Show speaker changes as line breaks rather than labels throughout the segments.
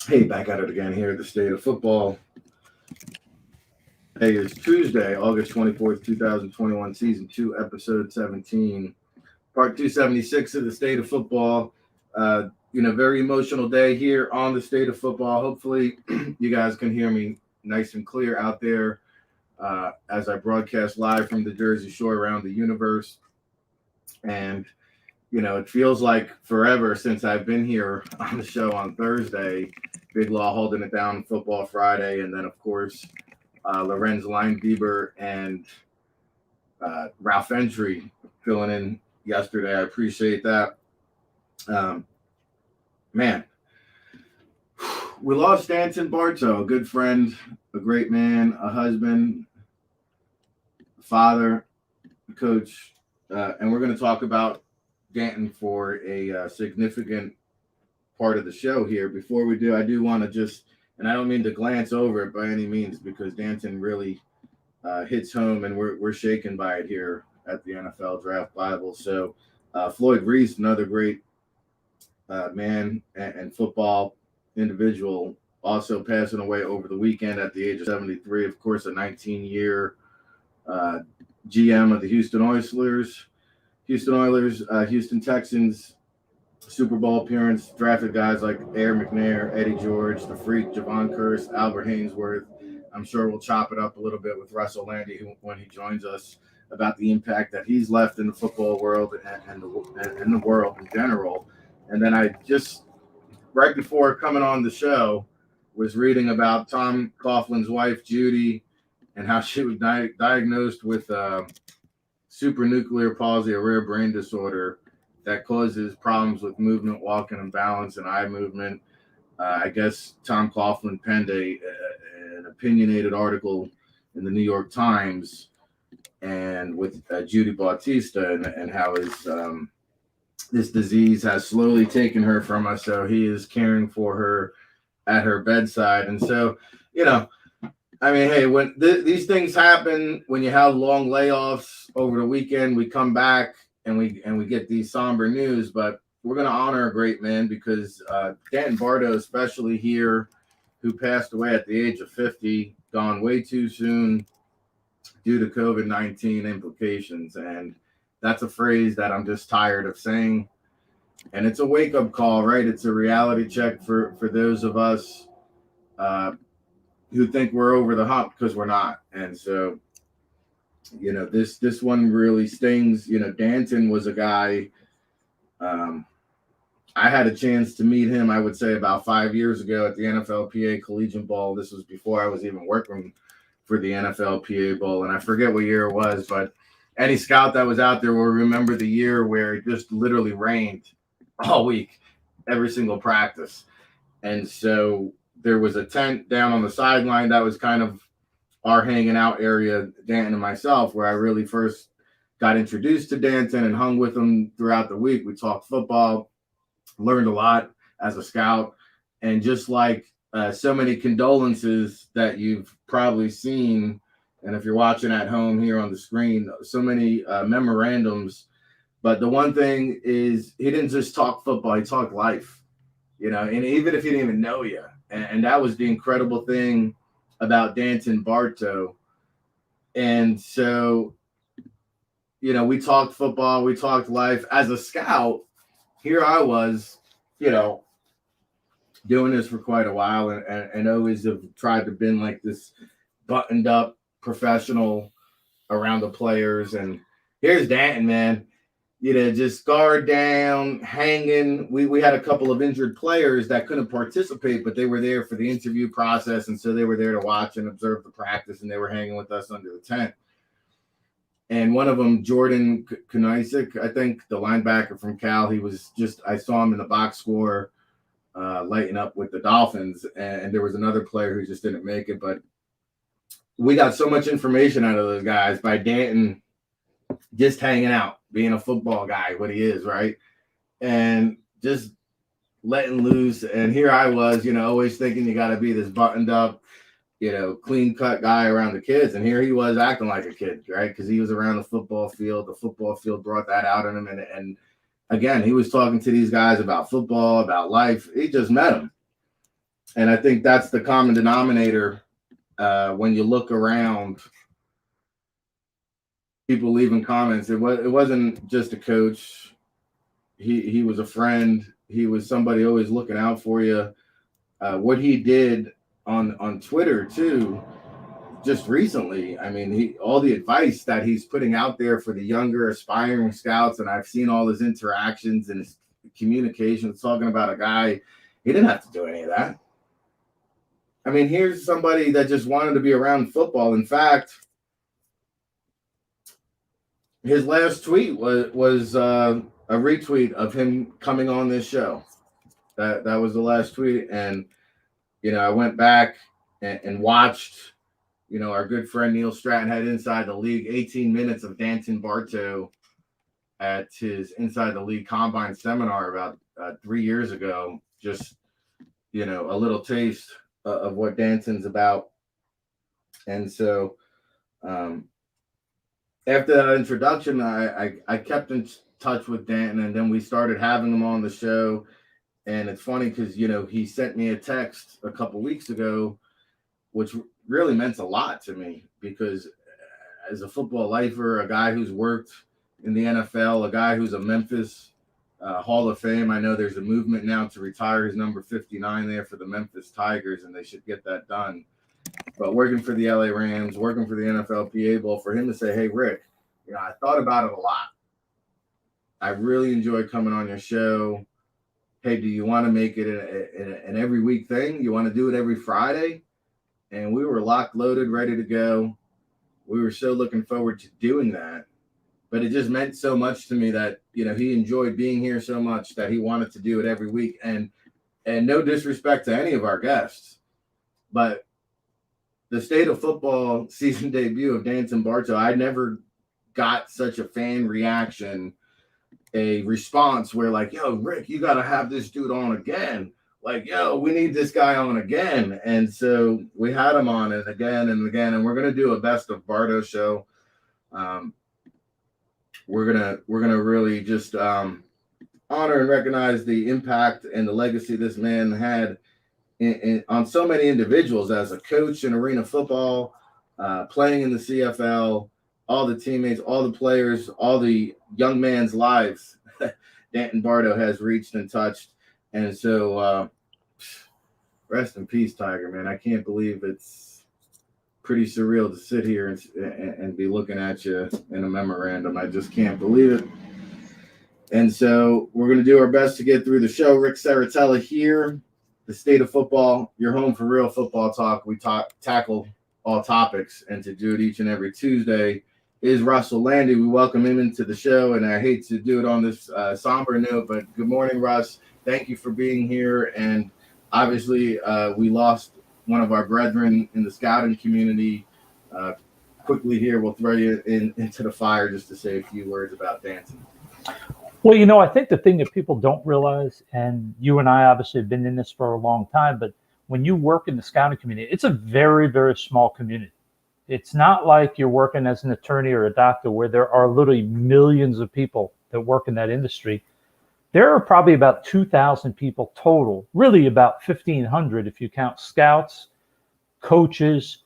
Hey, back at it again here at the State of Football. Hey, it's Tuesday, August 24th, 2021, Season 2, Episode 17, Part 276 of the State of Football. Very emotional day here on the State of Football. Hopefully, you guys can hear me nice and clear out there as I broadcast live from the Jersey Shore around the universe. And it feels like forever since I've been here on the show on Thursday. Big Law holding it down Football Friday, and then of course Lorenz Linebeber and Ralph Entry filling in yesterday. I appreciate that. Man, we lost Danton Barto, a good friend, a great man, a husband, a father, a coach, and we're going to talk about Danton for a significant part of the show here. Before we do, I do want to just, and I don't mean to glance over it by any means, because Danton really hits home, and we're shaken by it here at the NFL Draft Bible. So Floyd Reese, another great man and football individual, also passing away over the weekend at the age of 73. Of course, a 19-year GM of the Houston Oilers, Houston Texans, Super Bowl appearance, drafted guys like Air McNair, Eddie George, the Freak, Javon Curse, Albert Hainsworth. I'm sure we'll chop it up a little bit with Russ Lande when he joins us about the impact that he's left in the football world and the world in general. And then I just, right before coming on the show, was reading about Tom Coughlin's wife, Judy, and how she was diagnosed with supranuclear palsy, a rare brain disorder that causes problems with movement, walking, and balance, and eye movement. I guess Tom Coughlin penned an opinionated article in the New York Times, and with Judy Bautista, and how this disease has slowly taken her from us. So he is caring for her at her bedside, and so hey, when these things happen, when you have long layoffs over the weekend, we come back and we get these somber news. But we're going to honor a great man, because Danton Barto, especially here, who passed away at the age of 50, gone way too soon due to COVID-19 implications. And that's a phrase that I'm just tired of saying. And it's a wake-up call, right? It's a reality check for those of us who think we're over the hump, because we're not. And so, this one really stings. Danton was a guy, I had a chance to meet him, I would say, about 5 years ago at the NFLPA Collegiate Bowl. This was before I was even working for the NFLPA Bowl, and I forget what year it was, but any scout that was out there will remember the year where it just literally rained all week, every single practice. And so there was a tent down on the sideline that was kind of our hanging out area, Danton and myself, where I really first got introduced to Danton and hung with him throughout the week. We talked football, learned a lot as a scout, and just like so many condolences that you've probably seen, and if you're watching at home here on the screen, so many memorandums. But the one thing is, he didn't just talk football, he talked life, and even if he didn't even know you. And that was the incredible thing about Danton Barto. And so, we talked football, we talked life. As a scout, here I was, doing this for quite a while, and always have tried to been like this buttoned up professional around the players. And here's Danton, man. Just guard down, hanging. We had a couple of injured players that couldn't participate, but they were there for the interview process, and so they were there to watch and observe the practice, and they were hanging with us under the tent. And one of them, Jordan Kunisik, I think, the linebacker from Cal, I saw him in the box score lighting up with the Dolphins, and there was another player who just didn't make it. But we got so much information out of those guys by Danton just hanging out, being a football guy, what he is, right? And just letting loose. And here I was, always thinking you got to be this buttoned up, clean cut guy around the kids. And here he was acting like a kid, right? Because he was around the football field. The football field brought that out in him. And again, he was talking to these guys about football, about life. He just met them. And I think that's the common denominator when you look around. People leaving comments. It wasn't just a coach. He was a friend. He was somebody always looking out for you. What he did on Twitter too, just recently. I mean, all the advice that he's putting out there for the younger aspiring scouts, and I've seen all his interactions and his communications talking about a guy. He didn't have to do any of that. I mean, here's somebody that just wanted to be around football. In fact, his last tweet was a retweet of him coming on this show. That was the last tweet. And, I went back and watched, our good friend Neil Stratton had Inside the League, 18 minutes of Danton Barto at his Inside the League Combine seminar about 3 years ago. Just, a little taste of what Danton's about. And so after that introduction, I kept in touch with Danton, and then we started having him on the show. And it's funny because, he sent me a text a couple weeks ago, which really meant a lot to me, because as a football lifer, a guy who's worked in the NFL, a guy who's a Memphis Hall of Fame. I know there's a movement now to retire his number 59 there for the Memphis Tigers, and they should get that done. But working for the LA Rams, working for the NFLPA Bowl, for him to say, hey, Rick, I thought about it a lot. I really enjoy coming on your show. Hey, do you want to make it an every week thing? You want to do it every Friday? And we were locked, loaded, ready to go. We were so looking forward to doing that. But it just meant so much to me that, he enjoyed being here so much that he wanted to do it every week. And no disrespect to any of our guests, but the State of Football season debut of Danton Barto, I never got such a fan reaction, a response where like, yo, Rick, you got to have this dude on again. Like, yo, we need this guy on again. And so we had him on it again and again, and we're going to do a best of Barto show. We're gonna really just honor and recognize the impact and the legacy this man had on so many individuals as a coach in arena football, playing in the CFL, all the teammates, all the players, all the young man's lives Danton Barto has reached and touched. And so rest in peace, Tiger, man. I can't believe it's pretty surreal to sit here and be looking at you in a memorandum. I just can't believe it. And so we're going to do our best to get through the show. Ric Serritella here, the State of Football, your home for real football talk. We tackle all topics, and to do it each and every Tuesday is Russ Lande. We welcome him into the show, and I hate to do it on this somber note, but good morning, Russ. Thank you for being here. And obviously, we lost one of our brethren in the scouting community. Quickly here, we'll throw you into the fire just to say a few words about Danton.
Well, I think the thing that people don't realize, and you and I obviously have been in this for a long time, but when you work in the scouting community, it's a very, very small community. It's not like you're working as an attorney or a doctor where there are literally millions of people that work in that industry. There are probably about 2,000 people total, really about 1,500 if you count scouts, coaches,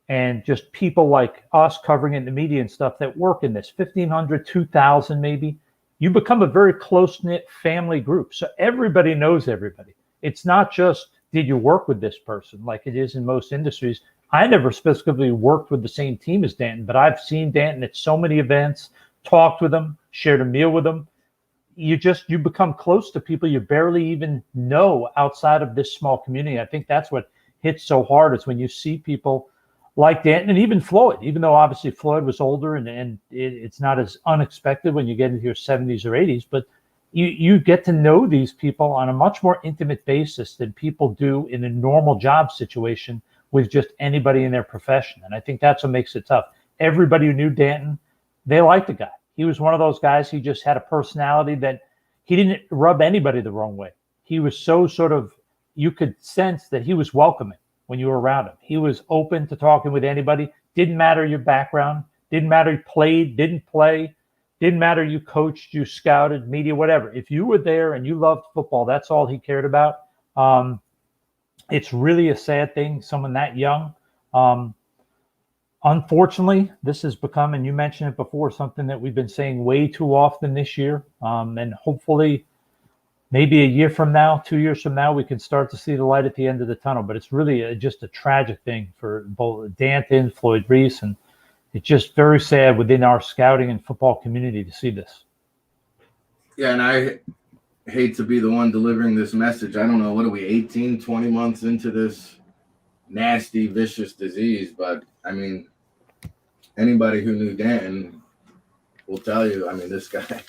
and just people like us covering it in the media and stuff that work in this. 1,500, 2,000 maybe. You become a very close-knit family group. So everybody knows everybody. It's not just, did you work with this person like it is in most industries. I never specifically worked with the same team as Danton, but I've seen Danton at so many events, talked with him, shared a meal with him. You become close to people you barely even know outside of this small community. I think that's what hits so hard is when you see people like Danton and even Floyd, even though obviously Floyd was older and it's not as unexpected when you get into your 70s or 80s, but you get to know these people on a much more intimate basis than people do in a normal job situation with just anybody in their profession. And I think that's what makes it tough. Everybody who knew Danton, they liked the guy. He was one of those guys, he just had a personality that he didn't rub anybody the wrong way. He was so you could sense that he was welcoming when you were around him. He was open to talking with anybody. Didn't matter your background. Didn't matter you played, didn't play. Didn't matter you coached, you scouted, media, whatever. If you were there and you loved football, that's all he cared about. it's really a sad thing, someone that young. Unfortunately, this has become, and you mentioned it before, something that we've been saying way too often this year. And hopefully, maybe a year from now, 2 years from now, we can start to see the light at the end of the tunnel. But it's really just a tragic thing for both Danton, Floyd Reese, and it's just very sad within our scouting and football community to see this.
Yeah, and I hate to be the one delivering this message. I don't know, what are we, 18, 20 months into this nasty, vicious disease? But, I mean, anybody who knew Danton will tell you, I mean, this guy,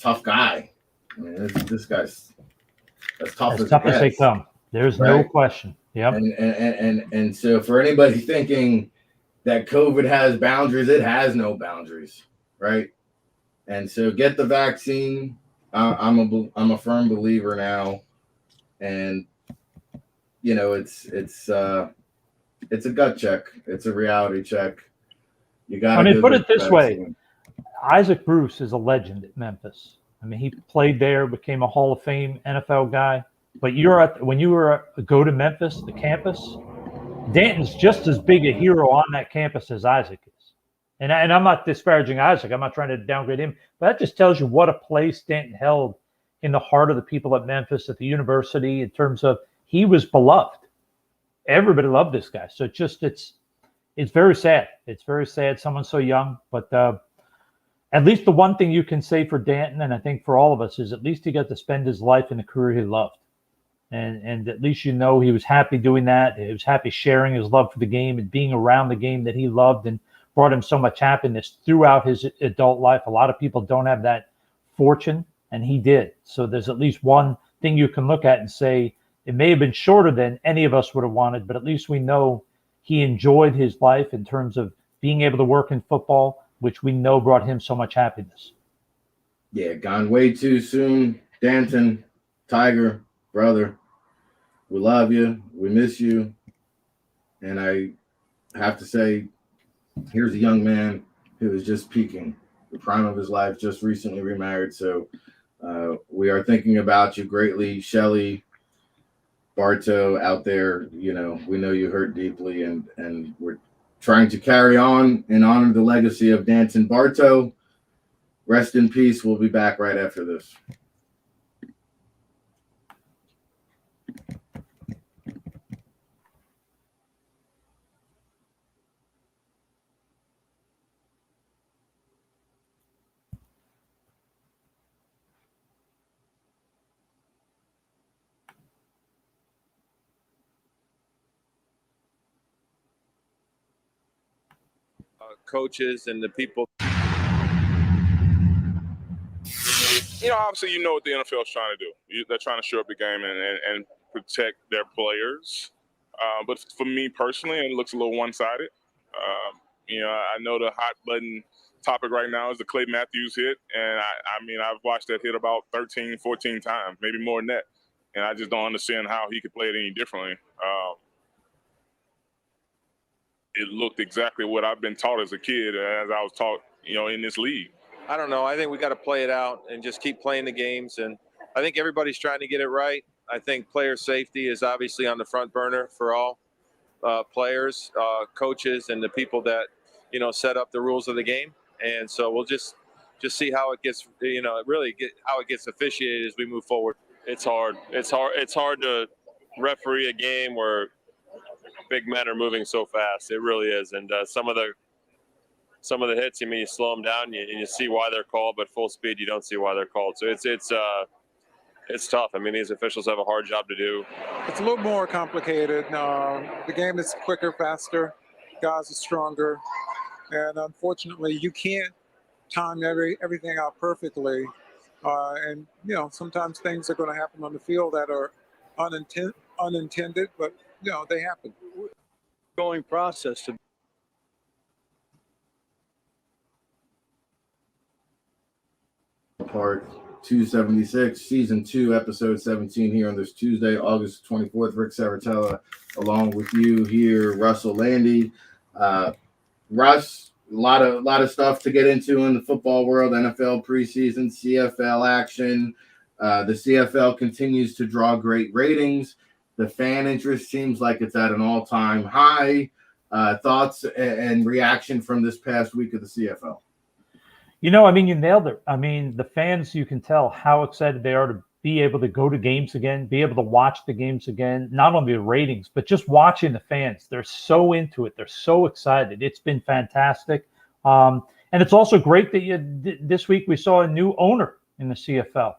tough guy. I mean, this guy's as tough
as they come. There's right? No question. Yep.
And so for anybody thinking that COVID has boundaries, it has no boundaries, right? And so get the vaccine. I'm a firm believer now, and you know it's a gut check. It's a reality check. You got.
I mean, put it this way: Isaac Bruce is a legend at Memphis. I mean, he played there, became a Hall of Fame NFL guy. But when you go to Memphis, the campus, Danton's just as big a hero on that campus as Isaac is. And I'm not disparaging Isaac. I'm not trying to downgrade him. But that just tells you what a place Danton held in the heart of the people at Memphis, at the university, in terms of he was beloved. Everybody loved this guy. So it's very sad. It's very sad someone so young. But at least the one thing you can say for Danton, and I think for all of us, is at least he got to spend his life in a career he loved. And at least he was happy doing that. He was happy sharing his love for the game and being around the game that he loved and brought him so much happiness throughout his adult life. A lot of people don't have that fortune, and he did. So there's at least one thing you can look at and say, it may have been shorter than any of us would have wanted, but at least we know he enjoyed his life in terms of being able to work in football, which we know brought him so much happiness.
Yeah, gone way too soon. Danton, Tiger, brother, we love you. We miss you. And I have to say, here's a young man who is just peaking, the prime of his life, just recently remarried. So we are thinking about you greatly. Shelly, Barto out there, you know, we know you hurt deeply, and we're trying to carry on and honor the legacy of Danton Barto. Rest in peace. We'll be back right after this.
Coaches and the people. You know, obviously, you know what the NFL is trying to do. They're trying to show up the game and protect their players. But for me personally, it looks a little one-sided. You know, I know the hot button topic right now is the Clay Matthews hit. And I mean, I've watched that hit about 13, 14 times, maybe more than that. And I just don't understand how he could play it any differently. It looked exactly what I've been taught as a kid, as I was taught, you know, in this league.
I don't know. I think we got to play it out and just keep playing the games. And I think everybody's trying to get it right. I think player safety is obviously on the front burner for all players, coaches, and the people that, you know, set up the rules of the game. And so we'll just see how it gets, you know, how it gets officiated as we move forward.
It's hard. It's hard to referee a game where big men are moving so fast. It really is. And some of the hits, you mean, you slow them down and you see why they're called, but full speed, you don't see why they're called. So it's tough. I mean, these officials have a hard job to do.
It's a little more complicated. The game is quicker, faster. Guys are stronger. And unfortunately, you can't time everything out perfectly. And, you know, sometimes things are going to happen on the field that are unintended, but, you know, they happen.
Going process to
Part 276, Season 2, Episode 17 here on this Tuesday, August 24th. Ric Serritella along with you here, Russ Lande. Russ, a lot of stuff to get into in the football world, NFL preseason, CFL action. The CFL continues to draw great ratings. The fan interest seems like it's at an all-time high. Thoughts and reaction from this past week of the CFL?
You know, I mean, you nailed it. I mean, the fans, you can tell how excited they are to be able to go to games again, be able to watch the games again, not only the ratings, but just watching the fans. They're so into it. They're so excited. It's been fantastic. And it's also great that this week we saw a new owner in the CFL.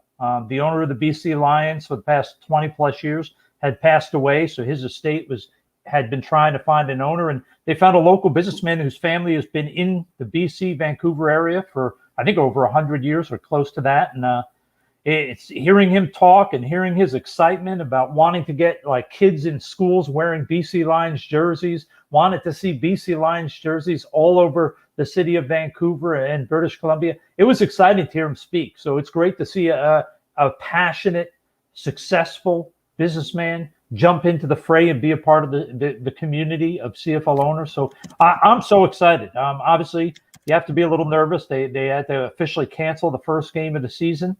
The owner of the BC Lions for the past 20 plus years had passed away. So his estate had been trying to find an owner, and they found a local businessman whose family has been in the BC Vancouver area for, I think, over 100 years or close to that. And it's hearing him talk and hearing his excitement about wanting to get like kids in schools wearing BC Lions jerseys, wanted to see BC Lions jerseys all over the city of Vancouver and British Columbia. It was exciting to hear him speak. So it's great to see a passionate, successful businessman jump into the fray and be a part of the community of CFL owners. So I'm so excited. Obviously, you have to be a little nervous. They had to officially cancel the first game of the season.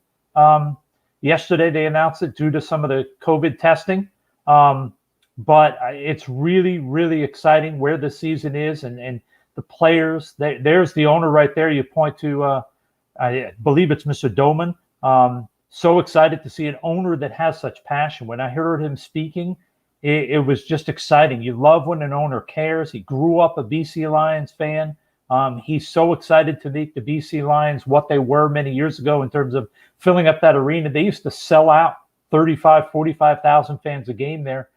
Yesterday, they announced it due to some of the COVID testing. But it's really, really exciting where the season is and the players. There's the owner right there. You point to, I believe it's Mr. Doman. So excited to see an owner that has such passion. When I heard him speaking, it was just exciting. You love when an owner cares. He grew up a BC Lions fan. He's so excited to make the BC Lions what they were many years ago in terms of filling up that arena. They used to sell out 45,000 fans a game there.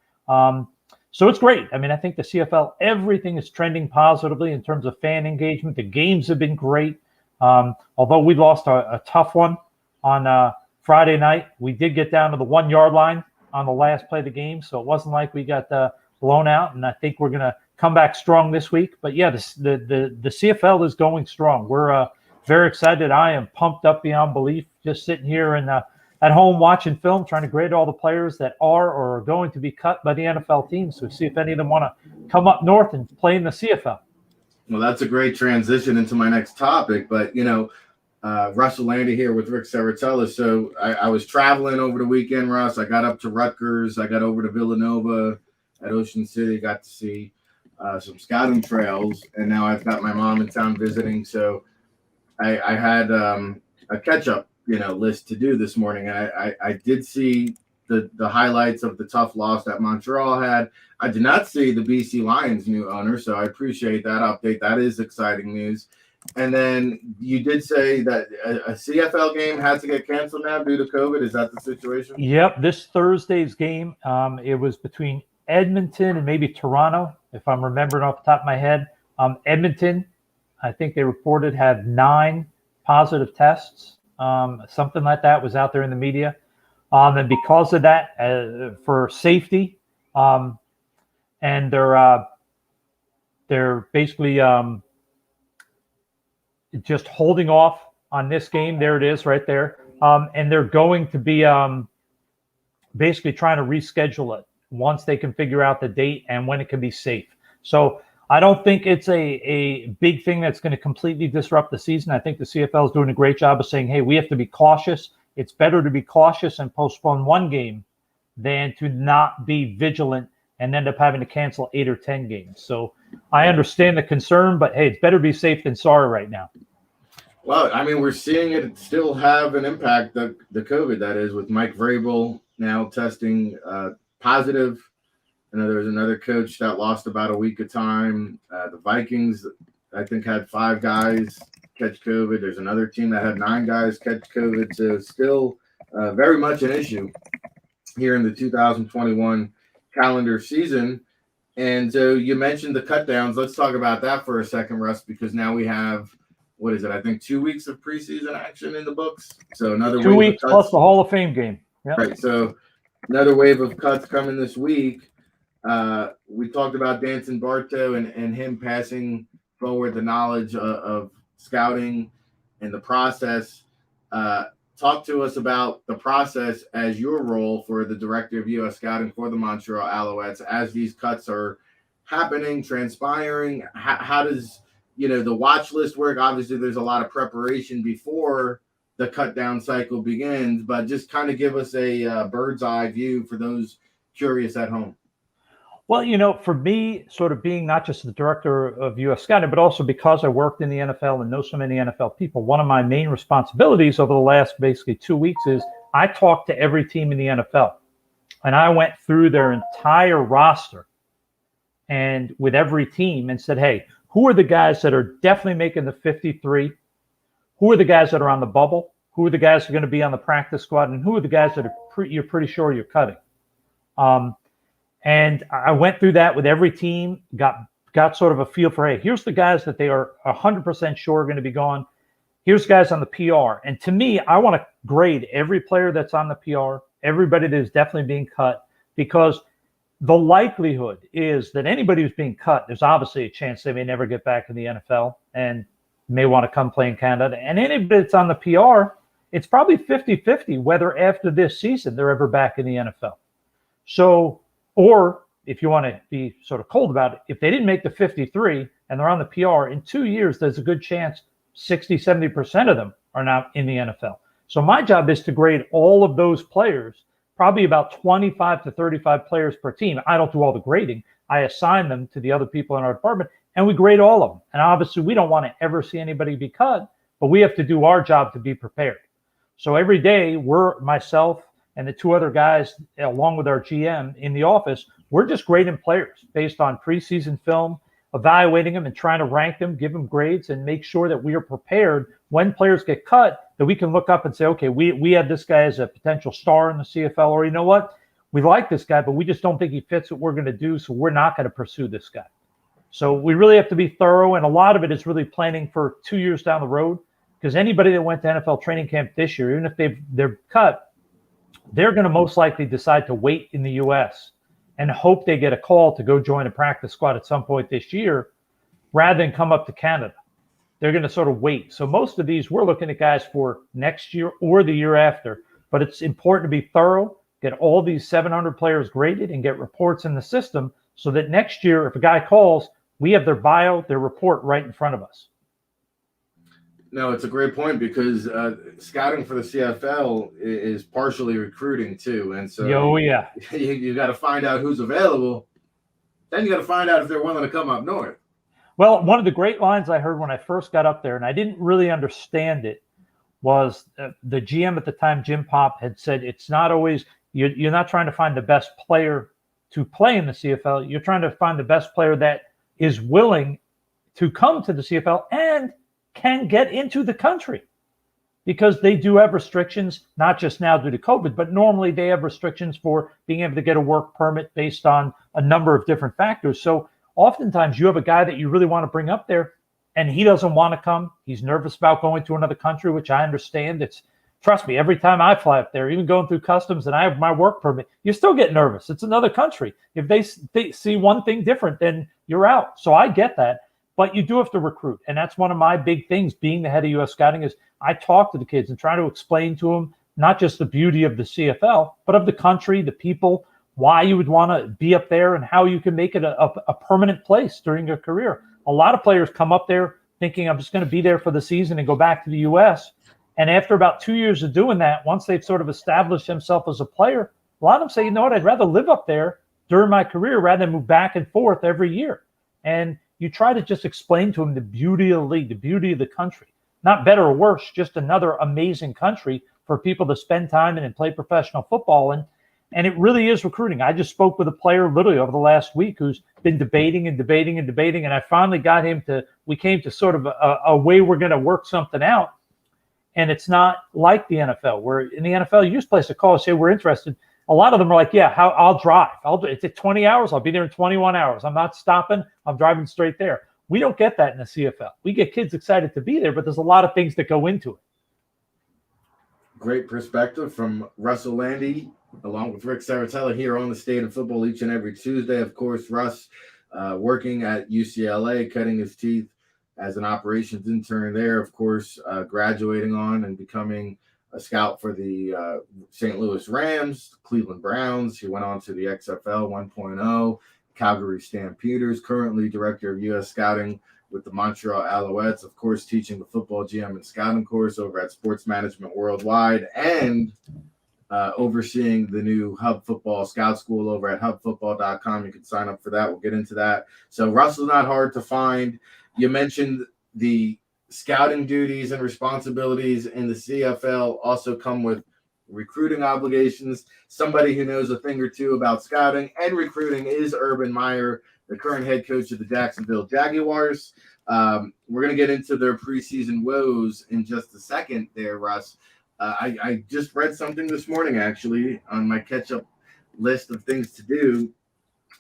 So it's great. I mean, I think the CFL, everything is trending positively in terms of fan engagement. The games have been great. Although we lost a tough one on Friday night, we did get down to the 1 yard line on the last play of the game. So it wasn't like we got blown out. And I think we're going to come back strong this week. But yeah, the CFL is going strong. We're very excited. I am pumped up beyond belief, just sitting here and at home watching film, trying to grade all the players that are or are going to be cut by the NFL teams. So see if any of them want to come up north and play in the CFL.
Well, that's a great transition into my next topic. But, you know, Russ Lande here with Ric Serritella. So I was traveling over the weekend, Russ. I got up to Rutgers. I got over to Villanova at Ocean City, got to see some scouting trails. And now I've got my mom in town visiting. So I had a catch-up, list to do this morning. I did see the highlights of the tough loss that Montreal had. I did not see the BC Lions new owner, so I appreciate that update. That is exciting news. And then you did say that a CFL game has to get canceled now due to COVID. Is that the situation?
Yep. This Thursday's game, it was between Edmonton and maybe Toronto, if I'm remembering off the top of my head. Edmonton, I think they reported, had 9 positive tests. Something like that was out there in the media. And because of that, for safety, and they're basically just holding off on this game. There it is right there. And they're going to be basically trying to reschedule it once they can figure out the date and when it can be safe. So I don't think it's a big thing that's going to completely disrupt the season. I think the CFL is doing a great job of saying, hey, we have to be cautious. It's better to be cautious and postpone one game than to not be vigilant and end up having to cancel 8 or 10 games. So I understand the concern, but hey, it's better be safe than sorry right now.
Well, I mean, we're seeing it still have an impact, the COVID, that is, with Mike Vrabel now testing positive. There was another coach that lost about a week of time. The Vikings, I think, had 5 guys catch COVID. There's another team that had 9 guys catch COVID. So it's still very much an issue here in the 2021 calendar season. And so you mentioned the cut downs. Let's talk about that for a second, Russ, because now we have, what is it? I think 2 weeks of preseason action in the books. So another
2 weeks plus the Hall of Fame game. Yep.
Right. So another wave of cuts coming this week. We talked about Danton Barto and him passing forward the knowledge of scouting and the process. Talk to us about the process as your role for the director of U.S. scouting for the Montreal Alouettes as these cuts are happening, transpiring. How does the watch list work? Obviously, there's a lot of preparation before the cut down cycle begins, but just kind of give us a bird's eye view for those curious at home?
Well, for me, sort of being not just the director of U.S. Scouting, but also because I worked in the NFL and know so many NFL people, one of my main responsibilities over the last basically 2 weeks is I talked to every team in the NFL. And I went through their entire roster and with every team and said, hey, who are the guys that are definitely making the 53? Who are the guys that are on the bubble? Who are the guys that are going to be on the practice squad? And who are the guys that you're pretty sure you're cutting? And I went through that with every team, got sort of a feel for, hey, here's the guys that they are 100% sure are going to be gone. Here's guys on the PR. And to me, I want to grade every player that's on the PR, everybody that is definitely being cut, because the likelihood is that anybody who's being cut, there's obviously a chance they may never get back in the NFL and may want to come play in Canada. And anybody that's on the PR, it's probably 50-50 whether after this season they're ever back in the NFL. So, or if you want to be sort of cold about it, if they didn't make the 53 and they're on the PR, in 2 years, there's a good chance 60-70% of them are not in the NFL. So my job is to grade all of those players, probably about 25 to 35 players per team. I don't do all the grading. I assign them to the other people in our department, and we grade all of them. And obviously, we don't want to ever see anybody be cut, but we have to do our job to be prepared. So every day, myself and the two other guys, along with our GM in the office, we're just grading players based on preseason film, evaluating them and trying to rank them, give them grades, and make sure that we are prepared when players get cut, that we can look up and say, okay, we had this guy as a potential star in the CFL, or you know what? We like this guy, but we just don't think he fits what we're going to do, so we're not going to pursue this guy. So we really have to be thorough, and a lot of it is really planning for 2 years down the road, because anybody that went to NFL training camp this year, even if they're cut, they're going to most likely decide to wait in the U.S. and hope they get a call to go join a practice squad at some point this year rather than come up to Canada. They're going to sort of wait. So most of these, we're looking at guys for next year or the year after. But it's important to be thorough, get all these 700 players graded, and get reports in the system so that next year, if a guy calls, we have their bio, their report right in front of us.
No, it's a great point, because scouting for the CFL is partially recruiting too. And so you got to find out who's available. Then you got to find out if they're willing to come up north.
Well, one of the great lines I heard when I first got up there, and I didn't really understand it, was the GM at the time, Jim Pop, had said, it's not always, you're not trying to find the best player to play in the CFL. You're trying to find the best player that is willing to come to the CFL and can get into the country, because they do have restrictions, not just now due to COVID, but normally they have restrictions for being able to get a work permit based on a number of different factors. So oftentimes you have a guy that you really want to bring up there and he doesn't want to come. He's nervous about going to another country, which I understand. Trust me, every time I fly up there, even going through customs and I have my work permit, you still get nervous. It's another country. If they see one thing different, then you're out. So I get that. But you do have to recruit. And that's one of my big things, being the head of U.S. Scouting, is I talk to the kids and try to explain to them not just the beauty of the CFL, but of the country, the people, why you would want to be up there, and how you can make it a permanent place during your career. A lot of players come up there thinking, I'm just going to be there for the season and go back to the U.S. And after about 2 years of doing that, once they've sort of established themselves as a player, a lot of them say, you know what, I'd rather live up there during my career rather than move back and forth every year. And you try to just explain to them the beauty of the league, the beauty of the country. Not better or worse, just another amazing country for people to spend time in and play professional football in. And it really is recruiting. I just spoke with a player literally over the last week who's been debating. And I finally got him we came to sort of a way we're going to work something out. And it's not like the NFL, where in the NFL, you just place a call and say, we're interested. A lot of them are like, yeah, I'll drive. It's at 20 hours. I'll be there in 21 hours. I'm not stopping. I'm driving straight there. We don't get that in the CFL. We get kids excited to be there, but there's a lot of things that go into it.
Great perspective from Russ Lande, along with Ric Serritella, here on the State of Football each and every Tuesday. Of course, Russ working at UCLA, cutting his teeth as an operations intern there, of course, graduating on and becoming a scout for the St. Louis Rams, Cleveland Browns. He went on to the XFL 1.0, Calgary Stampeders, currently director of U.S. Scouting with the Montreal Alouettes, of course, teaching the football GM and scouting course over at Sports Management Worldwide, and overseeing the new Hub Football Scout School over at hubfootball.com. You can sign up for that. We'll get into that. So Russell's not hard to find. You mentioned the scouting duties and responsibilities in the CFL also come with recruiting obligations. Somebody who knows a thing or two about scouting and recruiting is Urban Meyer, the current head coach of the Jacksonville Jaguars. We're going to get into their preseason woes in just a second there, Russ. I just read something this morning, actually, on my catch-up list of things to do.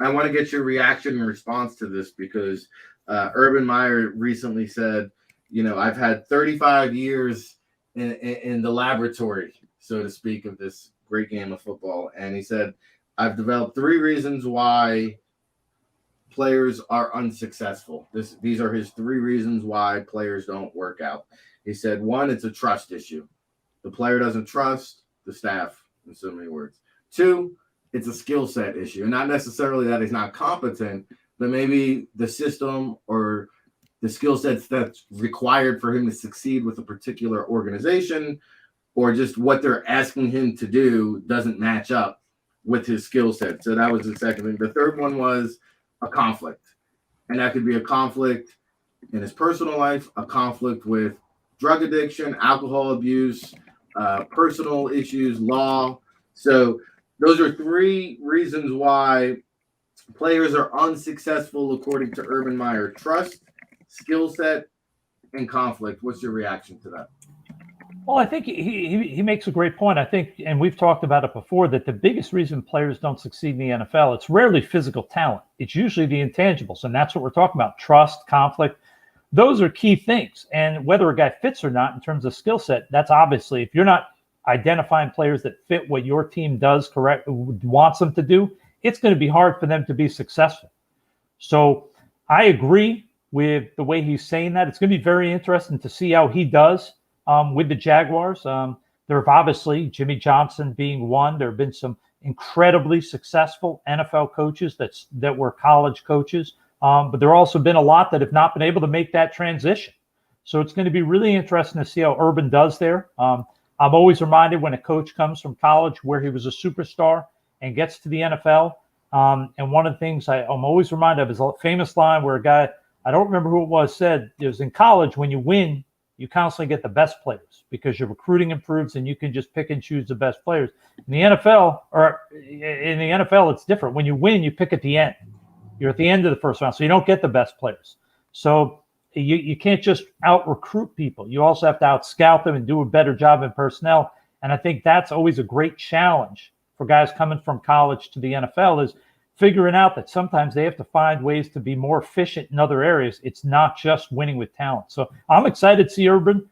I want to get your reaction and response to this because Urban Meyer recently said, I've had 35 years in the laboratory, so to speak, of this great game of football. And he said, I've developed 3 reasons why players are unsuccessul. These are his 3 reasons why players don't work out. He said, 1, it's a trust issue. The player doesn't trust the staff, in so many words. 2, it's a skill set issue. And not necessarily that he's not competent, but maybe the system or the skill sets that's required for him to succeed with a particular organization, or just what they're asking him to do doesn't match up with his skill set. So that was the second thing. The third one was a conflict. And that could be a conflict in his personal life, a conflict with drug addiction, alcohol abuse, personal issues, law. So those are 3 reasons why players are unsuccessful, according to Urban Meyer: trust, skill set, and conflict. What's your reaction to that?
Well, I think he makes a great point. I think, and we've talked about it before, that the biggest reason players don't succeed in the NFL, it's rarely physical talent. It's usually the intangibles, and that's what we're talking about: trust, conflict. Those are key things. And whether a guy fits or not in terms of skill set, that's obviously, if you're not identifying players that fit what your team does correct, wants them to do, it's going to be hard for them to be successful. So I agree with the way he's saying that. It's going to be very interesting to see how he does with the Jaguars. There have obviously, Jimmy Johnson being one, there have been some incredibly successful NFL coaches that were college coaches. But there have also been a lot that have not been able to make that transition. So it's going to be really interesting to see how Urban does there. I'm always reminded when a coach comes from college where he was a superstar and gets to the NFL. And one of the things I'm always reminded of is a famous line where a guy, I don't remember who it was, said, it was in college, when you win, you constantly get the best players because your recruiting improves and you can just pick and choose the best players. In the NFL, it's different. When you win, you pick at the end. You're at the end of the first round, so you don't get the best players. So you can't just out-recruit people. You also have to out-scout them and do a better job in personnel. And I think that's always a great challenge for guys coming from college to the NFL, is figuring out that sometimes they have to find ways to be more efficient in other areas. It's not just winning with talent. So I'm excited to see Urban.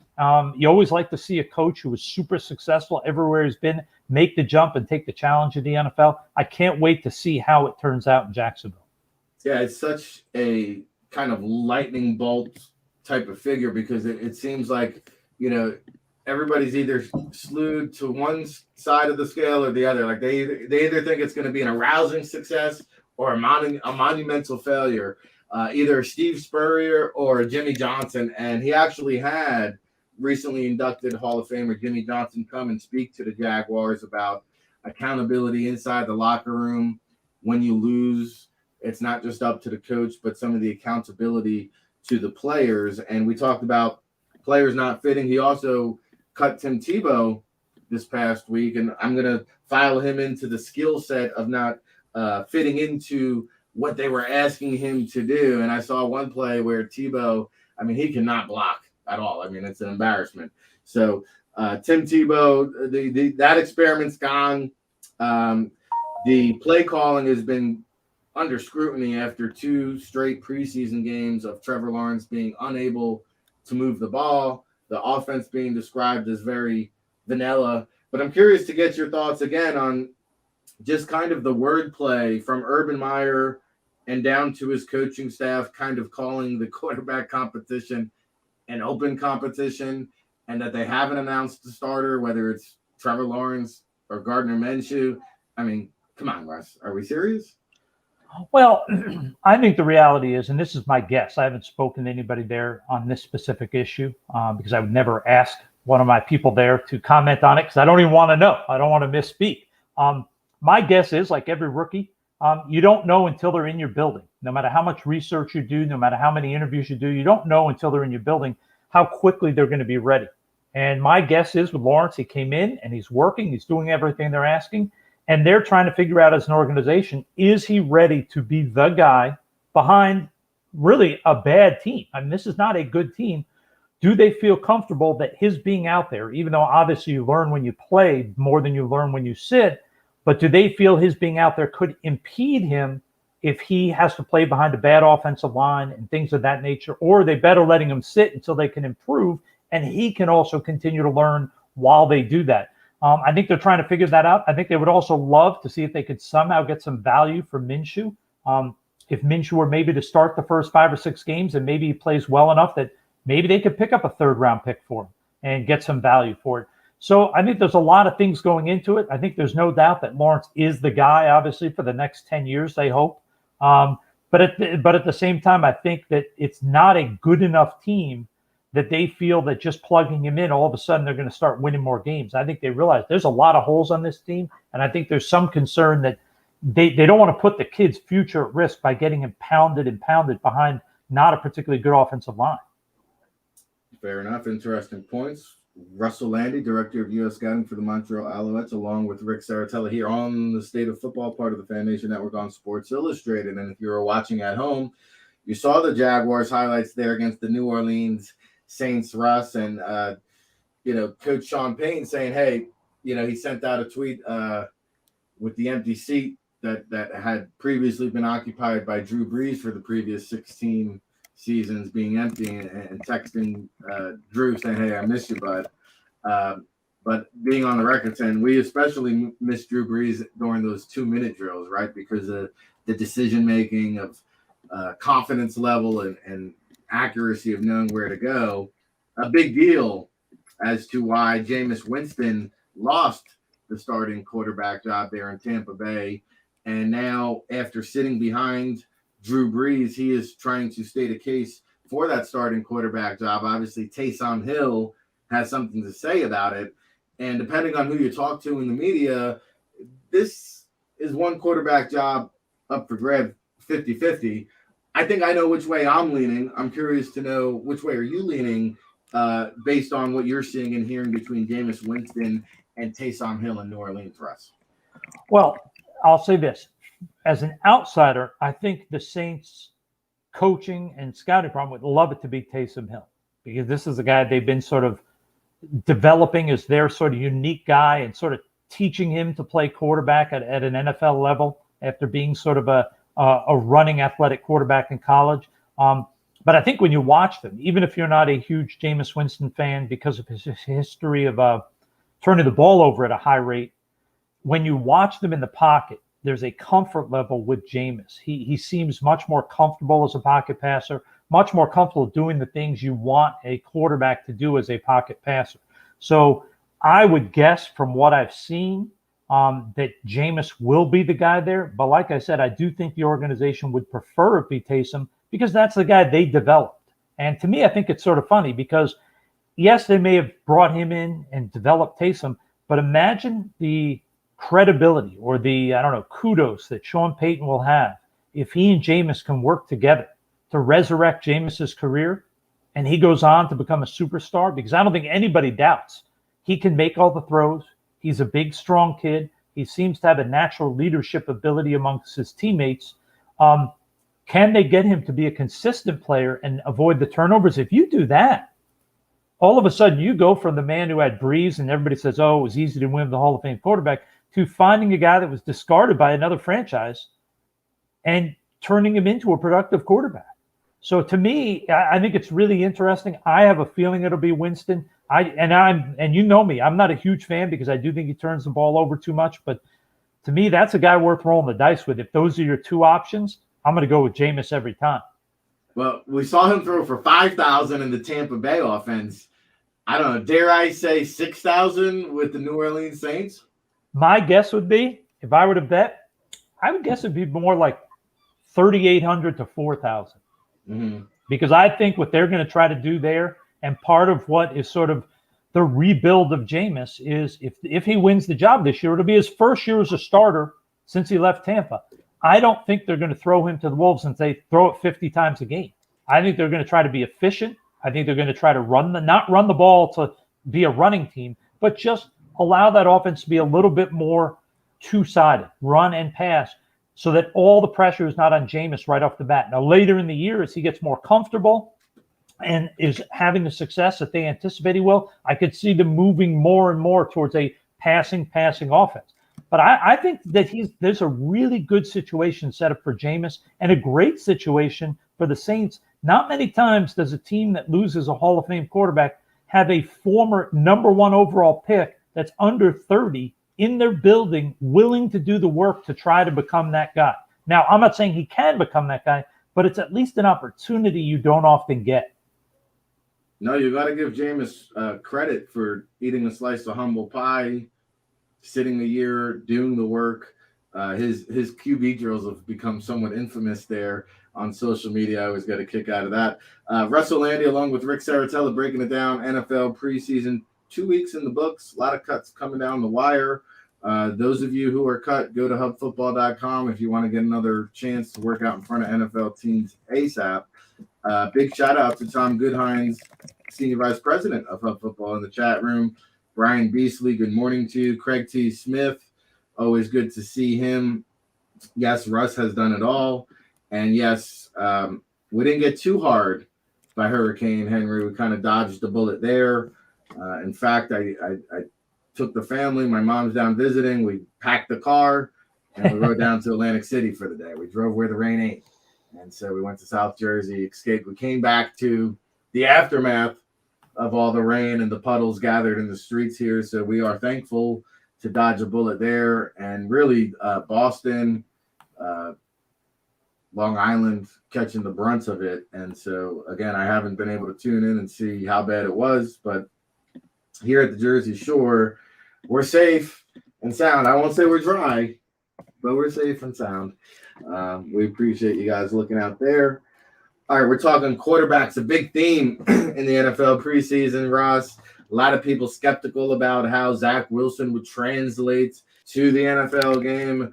You always like to see a coach who is super successful everywhere he's been make the jump and take the challenge of the NFL. I can't wait to see how it turns out in Jacksonville.
Yeah, it's such a kind of lightning bolt type of figure because it seems like, everybody's either slewed to one side of the scale or the other. Like they either think it's going to be an arousing success or a monumental failure. Either Steve Spurrier or Jimmy Johnson. And he actually had recently inducted Hall of Famer Jimmy Johnson come and speak to the Jaguars about accountability inside the locker room. When you lose, it's not just up to the coach, but some of the accountability to the players. And we talked about players not fitting. He also cut Tim Tebow this past week, and I'm going to file him into the skill set of not fitting into what they were asking him to do. And I saw one play where Tebow, he cannot block at all. It's an embarrassment. So Tim Tebow, that experiment's gone. The play calling has been under scrutiny after 2 straight preseason games of Trevor Lawrence being unable to move the ball. The offense being described as very vanilla. But I'm curious to get your thoughts again on just kind of the wordplay from Urban Meyer and down to his coaching staff, kind of calling the quarterback competition an open competition, and that they haven't announced the starter, whether it's Trevor Lawrence or Gardner Minshew. Come on, Russ. Are we serious?
Well, I think the reality is, and this is my guess, I haven't spoken to anybody there on this specific issue because I would never ask one of my people there to comment on it because I don't even want to know. I don't want to misspeak. My guess is, like every rookie, you don't know until they're in your building. No matter how much research you do, no matter how many interviews you do, you don't know until they're in your building how quickly they're going to be ready. And my guess is with Lawrence, he came in and he's working, he's doing everything they're asking, and they're trying to figure out as an organization, is he ready to be the guy behind really a bad team? I mean, this is not a good team. Do they feel comfortable that his being out there, even though obviously you learn when you play more than you learn when you sit, but do they feel his being out there could impede him if he has to play behind a bad offensive line and things of that nature? Or are they better letting him sit until they can improve and he can also continue to learn while they do that? I think they're trying to figure that out. I think they would also love to see if they could somehow get some value for Minshew. If Minshew were maybe to start the first 5 or 6 games and maybe he plays well enough that maybe they could pick up a 3rd-round pick for him and get some value for it. So I think there's a lot of things going into it. I think there's no doubt that Lawrence is the guy, obviously, for the next 10 years, they hope. But at the same time, I think that it's not a good enough team that they feel that just plugging him in, all of a sudden they're going to start winning more games. I think they realize there's a lot of holes on this team, and I think there's some concern that they don't want to put the kid's future at risk by getting him pounded behind not a particularly good offensive line.
Fair enough. Interesting points. Russ Lande, Director of U.S. Scouting for the Montreal Alouettes, along with Ric Serritella here on the State of Football, part of the Fan Nation Network on Sports Illustrated. And if you were watching at home, you saw the Jaguars highlights there against the New Orleans Saints, Russ, and, Coach Sean Payton saying, hey, he sent out a tweet with the empty seat that had previously been occupied by Drew Brees for the previous 16 seasons being empty, and texting Drew saying, hey, I miss you, bud. But being on the record saying we especially miss Drew Brees during those 2-minute drills, right? Because of the decision-making of confidence level and accuracy of knowing where to go. A big deal as to why Jameis Winston lost the starting quarterback job there in Tampa Bay. And now after sitting behind Drew Brees, he is trying to state a case for that starting quarterback job. Obviously, Taysom Hill has something to say about it. And depending on who you talk to in the media, this is one quarterback job up for grab 50-50. I think I know which way I'm leaning. I'm curious to know which way are you leaning based on what you're seeing and hearing between Jameis Winston and Taysom Hill in New Orleans, Russ.
Well, I'll say this. As an outsider, I think the Saints coaching and scouting department would love it to be Taysom Hill, because this is a guy they've been sort of developing as their sort of unique guy and sort of teaching him to play quarterback at an NFL level after being sort of a running athletic quarterback in college. But I think when you watch them, even if you're not a huge Jameis Winston fan because of his history of turning the ball over at a high rate, when you watch them in the pocket, there's a comfort level with Jameis. He seems much more comfortable as a pocket passer, much more comfortable doing the things you want a quarterback to do as a pocket passer. So I would guess from what I've seen that Jameis will be the guy there. But like I said, I do think the organization would prefer it be Taysom because that's the guy they developed. And to me, I think it's sort of funny because, yes, they may have brought him in and developed Taysom, but imagine the credibility or the, kudos that Sean Payton will have if he and Jameis can work together to resurrect Jameis's career and he goes on to become a superstar, because I don't think anybody doubts he can make all the throws. He's a big, strong kid. He seems to have a natural leadership ability amongst his teammates. Can they get him to be a consistent player and avoid the turnovers? If you do that, all of a sudden you go from the man who had Brees and everybody says, oh, it was easy to win the Hall of Fame quarterback, to finding a guy that was discarded by another franchise and turning him into a productive quarterback. So to me, I think it's really interesting. I have a feeling it'll be Winston. And you know me, I'm not a huge fan because I do think he turns the ball over too much. But to me, that's a guy worth rolling the dice with. If those are your two options, I'm going to go with Jameis every time.
Well, we saw him throw for 5,000 in the Tampa Bay offense. I don't know, dare I say 6,000 with the New Orleans Saints?
My guess would be, if I were to bet, I would guess it'd be more like 3,800 to 4,000.
Mm-hmm.
Because I think what they're going to try to do there, and part of what is sort of the rebuild of Jameis is if he wins the job this year, it'll be his first year as a starter since he left Tampa. I don't think they're going to throw him to the Wolves and say, throw it 50 times a game. I think they're going to try to be efficient. I think they're going to try to not run the ball to be a running team, but just allow that offense to be a little bit more two-sided, run and pass, so that all the pressure is not on Jameis right off the bat. Now, later in the year, as he gets more comfortable and is having the success that they anticipate he will, I could see them moving more and more towards a passing offense. But I think that there's a really good situation set up for Jameis and a great situation for the Saints. Not many times does a team that loses a Hall of Fame quarterback have a former number 1 overall pick that's under 30 in their building, willing to do the work to try to become that guy. Now, I'm not saying he can become that guy, but it's at least an opportunity you don't often get.
No, you got to give Jameis credit for eating a slice of humble pie, sitting a year, doing the work. His QB drills have become somewhat infamous there on social media. I always get a kick out of that. Russ Lande, along with Ric Serritella, breaking it down. NFL preseason, 2 weeks in the books. A lot of cuts coming down the wire. Those of you who are cut, go to hubfootball.com if you want to get another chance to work out in front of NFL teams ASAP. Big shout out to Tom Goodhines, Senior Vice President of Hub Football, in the chat room. Brian Beasley, good morning to you. Craig T. Smith, always good to see him. Yes, Russ has done it all. And yes, we didn't get too hard by Hurricane Henry. We kind of dodged the bullet there. In fact, I took the family. My mom's down visiting. We packed the car and we rode down to Atlantic City for the day. We drove where the rain ain't. And so we went to South Jersey, escaped. We came back to the aftermath of all the rain and the puddles gathered in the streets here. So we are thankful to dodge a bullet there. And really, Boston, Long Island catching the brunt of it. And so, again, I haven't been able to tune in and see how bad it was. But here at the Jersey Shore, we're safe and sound. I won't say we're dry, but we're safe and sound. We appreciate you guys looking out there. All right, we're talking quarterbacks, a big theme in the NFL preseason, Ross. A lot of people skeptical about how Zack Wilson would translate to the NFL game.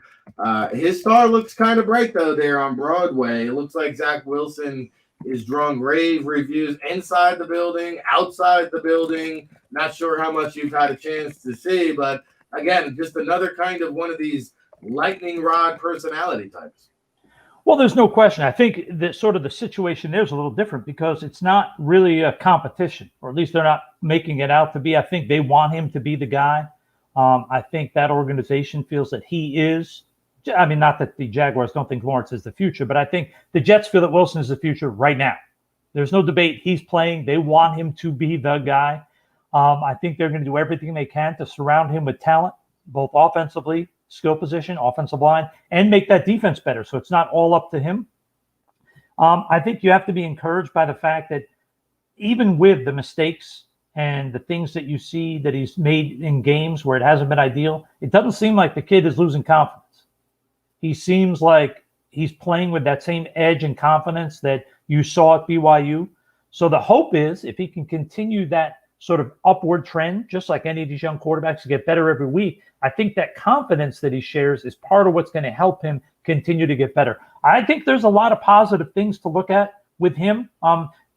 His star looks kind of bright, though, there on Broadway. It looks like Zack Wilson is drawing rave reviews inside the building, outside the building. Not sure how much you've had a chance to see, but, again, just another kind of one of these lightning rod personality types.
Well, there's no question. I think that sort of the situation there is a little different because it's not really a competition, or at least they're not making it out to be. I think they want him to be the guy. I think that organization feels that he is. I mean, not that the Jaguars don't think Lawrence is the future, but I think the Jets feel that Wilson is the future right now. There's no debate. He's playing. They want him to be the guy. I think they're going to do everything they can to surround him with talent, both offensively, skill position, offensive line, and make that defense better. So it's not all up to him. I think you have to be encouraged by the fact that even with the mistakes and the things that you see that he's made in games where it hasn't been ideal, it doesn't seem like the kid is losing confidence. He seems like he's playing with that same edge and confidence that you saw at BYU. So the hope is if he can continue that sort of upward trend, just like any of these young quarterbacks get better every week, I think that confidence that he shares is part of what's going to help him continue to get better. I think there's a lot of positive things to look at with him.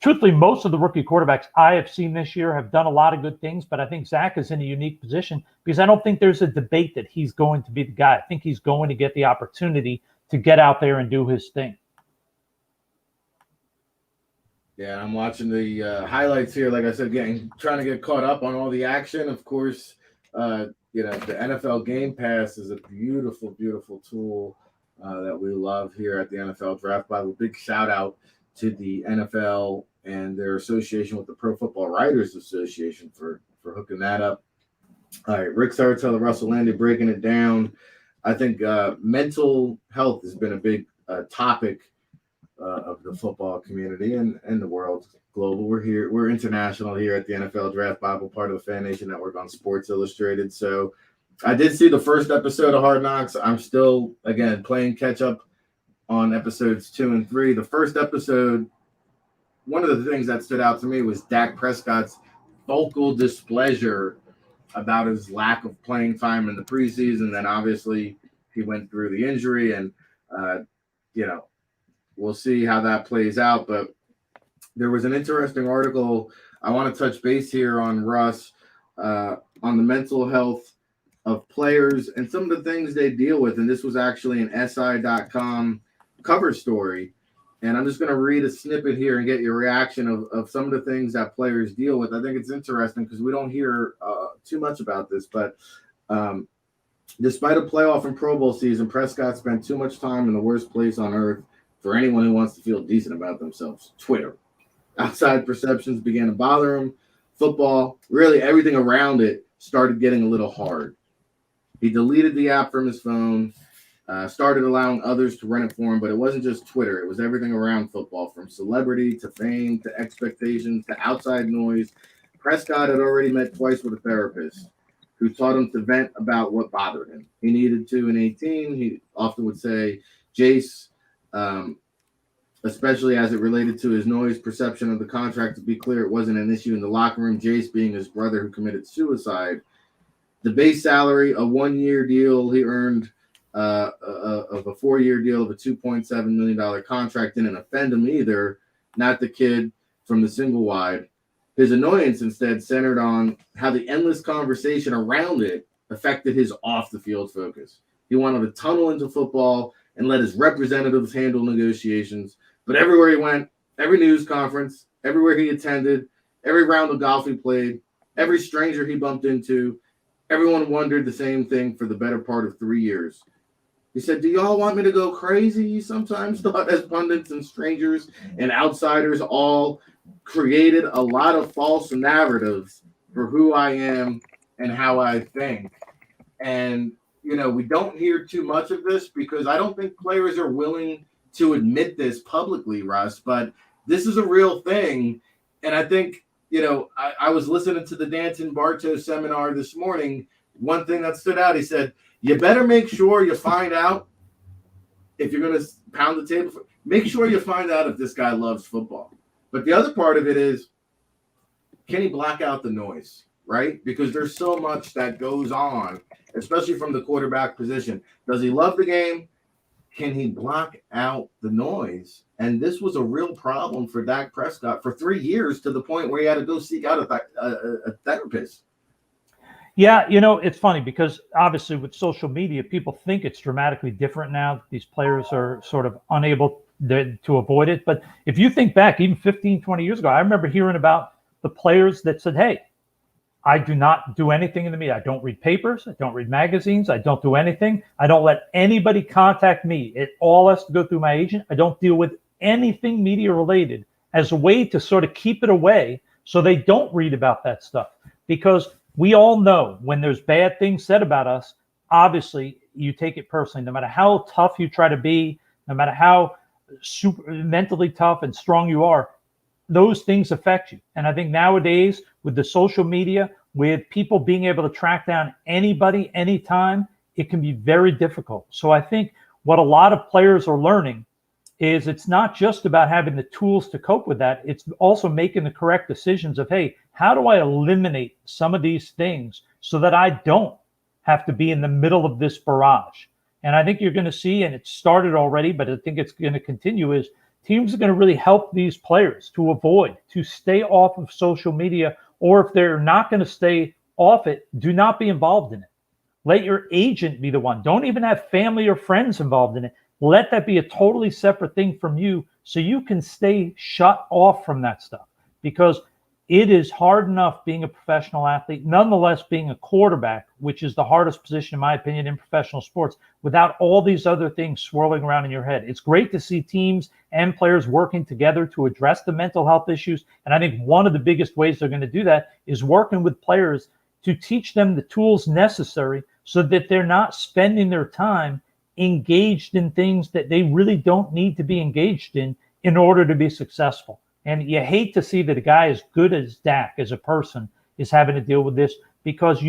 Truthfully, most of the rookie quarterbacks I have seen this year have done a lot of good things, but I think Zack is in a unique position because I don't think there's a debate that he's going to be the guy. I think he's going to get the opportunity to get out there and do his thing.
Yeah, I'm watching the highlights here. Like I said, trying to get caught up on all the action. Of course, the NFL Game Pass is a beautiful, beautiful tool that we love here at the NFL Draft Bible. Big shout out to the NFL and their association with the Pro Football Writers Association for hooking that up. All right, Ric Serritella, Russell Lande breaking it down. I think mental health has been a big topic of the football community and the world global. We're international here at the NFL Draft Bible, part of the Fan Nation Network on Sports Illustrated. So I did see the first episode of Hard Knocks. I'm still, again, playing catch up on episodes 2 and 3. The first episode, one of the things that stood out to me was Dak Prescott's vocal displeasure about his lack of playing time in the preseason. Then obviously he went through the injury, and we'll see how that plays out. But there was an interesting article. I want to touch base here on Russ, on the mental health of players and some of the things they deal with. And this was actually an SI.com cover story. And I'm just going to read a snippet here and get your reaction of some of the things that players deal with. I think it's interesting because we don't hear too much about this. But despite a playoff and Pro Bowl season, Prescott spent too much time in the worst place on earth for anyone who wants to feel decent about themselves, Twitter. Outside perceptions began to bother him. Football, really everything around it started getting a little hard. He deleted the app from his phone, started allowing others to run it for him, but it wasn't just Twitter. It was everything around football, from celebrity to fame to expectations to outside noise. Prescott had already met twice with a therapist who taught him to vent about what bothered him. He needed to in 18. He often would say, Jace, especially as it related to his noise perception of the contract. To be clear, it wasn't an issue in the locker room. Jace being his brother who committed suicide. The base salary, a 1-year deal he earned of a 4-year deal of a $2.7 million contract, didn't offend him either. Not the kid from the single wide. His annoyance instead centered on how the endless conversation around it affected his off-the-field focus. He wanted to tunnel into football and let his representatives handle negotiations. But everywhere he went, every news conference, everywhere he attended, every round of golf he played, every stranger he bumped into, everyone wondered the same thing for the better part of 3 years. He said, do y'all want me to go crazy? He sometimes thought, as pundits and strangers and outsiders all created a lot of false narratives for who I am and how I think. And, we don't hear too much of this because I don't think players are willing to admit this publicly, Russ, but this is a real thing. And I think, I was listening to the Danton Barto seminar this morning. One thing that stood out, he said, you better make sure you find out if you're going to pound the table. Make sure you find out if this guy loves football. But the other part of it is, can he block out the noise, right? Because there's so much that goes on, especially from the quarterback position. Does he love the game? Can he block out the noise? And this was a real problem for Dak Prescott for 3 years, to the point where he had to go seek out a therapist.
Yeah, it's funny because obviously with social media, people think it's dramatically different now. These players are sort of unable to avoid it. But if you think back, even 15, 20 years ago, I remember hearing about the players that said, hey, I do not do anything in the media. I don't read papers. I don't read magazines. I don't do anything. I don't let anybody contact me. It all has to go through my agent. I don't deal with anything media related, as a way to sort of keep it away so they don't read about that stuff. Because we all know when there's bad things said about us, obviously you take it personally, no matter how tough you try to be, no matter how super mentally tough and strong you are, those things affect you. And I think nowadays with the social media, with people being able to track down anybody, anytime, it can be very difficult. So I think what a lot of players are learning is it's not just about having the tools to cope with that. It's also making the correct decisions of, hey, how do I eliminate some of these things so that I don't have to be in the middle of this barrage? And I think you're going to see, and it started already, but I think it's going to continue, is teams are going to really help these players to stay off of social media, or if they're not going to stay off it, do not be involved in it. Let your agent be the one. Don't even have family or friends involved in it. Let that be a totally separate thing from you so you can stay shut off from that stuff, because it is hard enough being a professional athlete, nonetheless being a quarterback, which is the hardest position, in my opinion, in professional sports, without all these other things swirling around in your head. It's great to see teams and players working together to address the mental health issues. And I think one of the biggest ways they're going to do that is working with players to teach them the tools necessary so that they're not spending their time engaged in things that they really don't need to be engaged in order to be successful. And you hate to see that a guy as good as Dak as a person is having to deal with this, because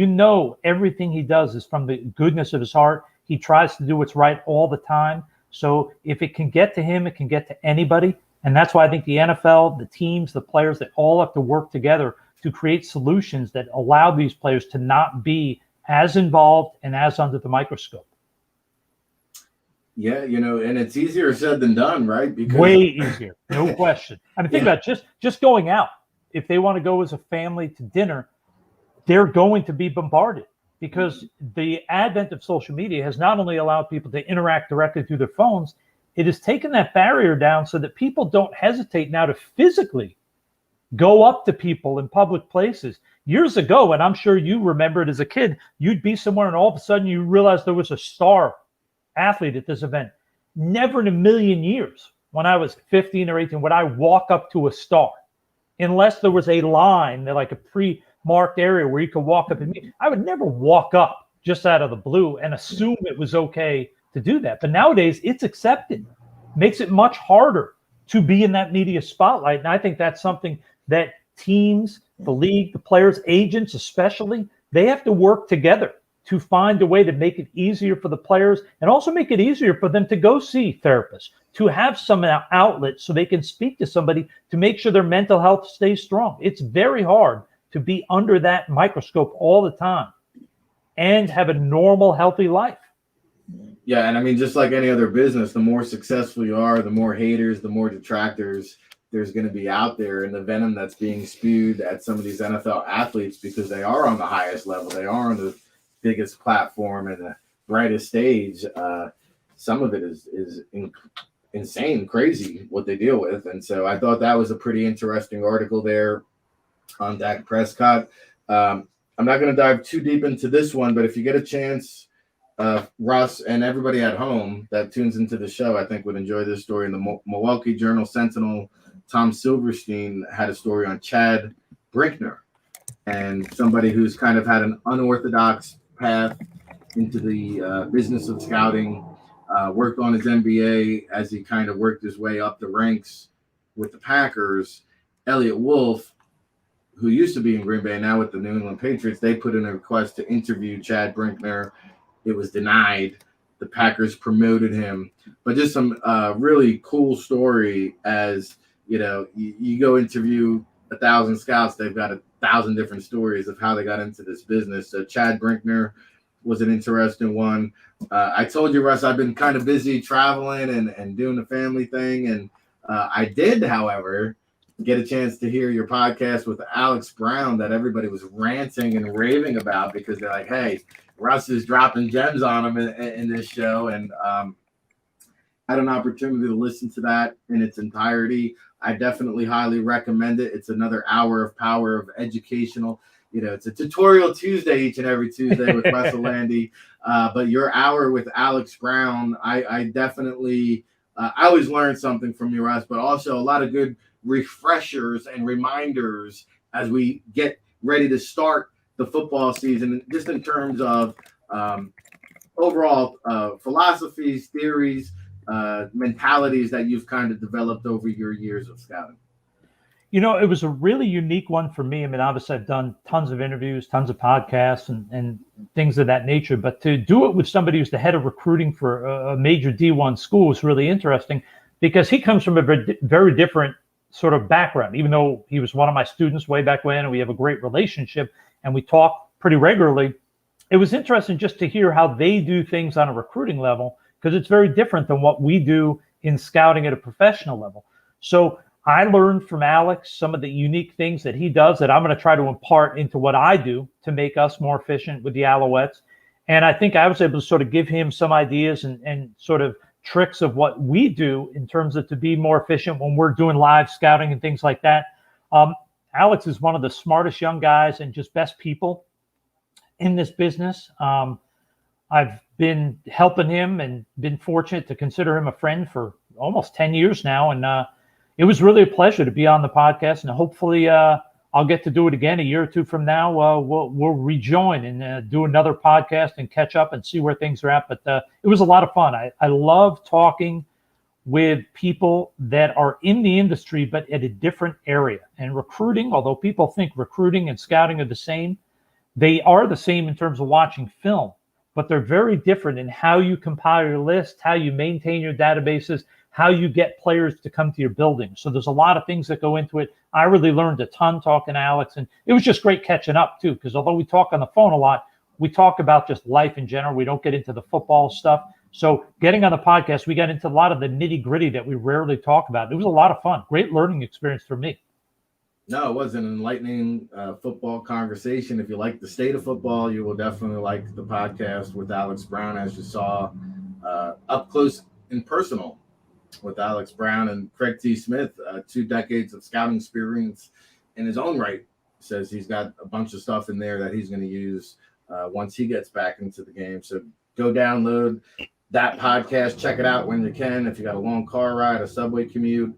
everything he does is from the goodness of his heart. He tries to do what's right all the time. So if it can get to him, it can get to anybody. And that's why I think the NFL, the teams, the players, they all have to work together to create solutions that allow these players to not be as involved and as under the microscope.
Yeah, and it's easier said than done, right? Because
way easier, no question. I mean, think about just going out. If they want to go as a family to dinner, they're going to be bombarded because the advent of social media has not only allowed people to interact directly through their phones, it has taken that barrier down so that people don't hesitate now to physically go up to people in public places. Years ago, and I'm sure you remember it as a kid, you'd be somewhere and all of a sudden you realize there was a star athlete at this event. Never in a million years when I was 15 or 18 would I walk up to a star unless there was a line, like a pre-marked area where you could walk up and meet. I would never walk up just out of the blue and assume it was okay to do that. But nowadays it's accepted. Makes it much harder to be in that media spotlight. And I think that's something that teams, the league, the players, agents especially, they have to work together to find a way to make it easier for the players and also make it easier for them to go see therapists, to have some outlet so they can speak to somebody to make sure their mental health stays strong. It's very hard to be under that microscope all the time and have a normal, healthy life.
Yeah, and I mean, just like any other business, the more successful you are, the more haters, the more detractors there's going to be out there, and the venom that's being spewed at some of these NFL athletes because they are on the highest level, they are on the biggest platform and the brightest stage. Some of it is insane, crazy what they deal with. And so I thought that was a pretty interesting article there on Dak Prescott. I'm not going to dive too deep into this one, but if you get a chance, Russ and everybody at home that tunes into the show, I think would enjoy this story. In the Milwaukee Journal-Sentinel, Tom Silverstein had a story on Chad Brinkner, and somebody who's kind of had an unorthodox path into the business of scouting, worked on his MBA as he kind of worked his way up the ranks with the Packers. Elliot Wolf, who used to be in Green Bay, now with the New England Patriots, they put in a request to interview Chad Brinkner. It was denied. The Packers promoted him. But just some really cool story as, you go interview 1,000 scouts, they've got 1,000 different stories of how they got into this business. So Chad Brinkner was an interesting one. I told you, Russ, I've been kind of busy traveling and doing the family thing. And I did, however, get a chance to hear your podcast with Alex Brown that everybody was ranting and raving about because they're like, hey, Russ is dropping gems on him in this show. And had an opportunity to listen to that in its entirety. I definitely highly recommend it. It's another hour of power of educational. It's a tutorial Tuesday each and every Tuesday with Russ Lande. But your hour with Alex Brown, I definitely, I always learn something from you, Russ, but also a lot of good refreshers and reminders as we get ready to start the football season, just in terms of overall philosophies, theories, mentalities that you've kind of developed over your years of scouting.
It was a really unique one for me. I mean, obviously I've done tons of interviews, tons of podcasts and things of that nature, but to do it with somebody who's the head of recruiting for a major D1 school was really interesting because he comes from a very different sort of background, even though he was one of my students way back when, and we have a great relationship and we talk pretty regularly. It was interesting just to hear how they do things on a recruiting level, because it's very different than what we do in scouting at a professional level. So I learned from Alex some of the unique things that he does that I'm going to try to impart into what I do to make us more efficient with the Alouettes. And I think I was able to sort of give him some ideas and sort of tricks of what we do in terms of to be more efficient when we're doing live scouting and things like that. Alex is one of the smartest young guys and just best people in this business. I've been helping him and been fortunate to consider him a friend for almost 10 years now. And it was really a pleasure to be on the podcast. And hopefully I'll get to do it again a year or two from now. We'll rejoin and do another podcast and catch up and see where things are at. But it was a lot of fun. I love talking with people that are in the industry, but at a different area. And recruiting, although people think recruiting and scouting are the same, they are the same in terms of watching film, but they're very different in how you compile your list, how you maintain your databases, how you get players to come to your building. So there's a lot of things that go into it. I really learned a ton talking to Alex, and it was just great catching up too, because although we talk on the phone a lot, we talk about just life in general. We don't get into the football stuff. So getting on the podcast, we got into a lot of the nitty gritty that we rarely talk about. It was a lot of fun. Great learning experience for me.
No, it was an enlightening football conversation. If you like the state of football, you will definitely like the podcast with Alex Brown, as you saw up close and personal with Alex Brown and Craig T. Smith, 2 decades of scouting experience in his own right. Says he's got a bunch of stuff in there that he's going to use once he gets back into the game. So go download that podcast. Check it out when you can. If you got a long car ride, a subway commute,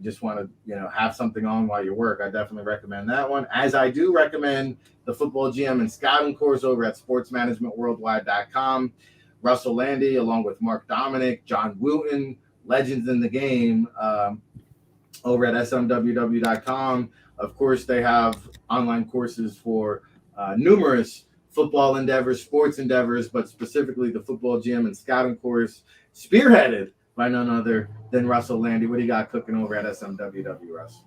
just want to have something on while you work, I definitely recommend that one. As I do recommend the football GM and scouting course over at sportsmanagementworldwide.com. Russell Lande, along with Mark Dominic, John Wooten, legends in the game, over at smww.com. Of course, they have online courses for numerous football endeavors, sports endeavors, but specifically the football GM and scouting course, spearheaded by none other than Russell Lande. What do you got cooking over at SMWW, Russ?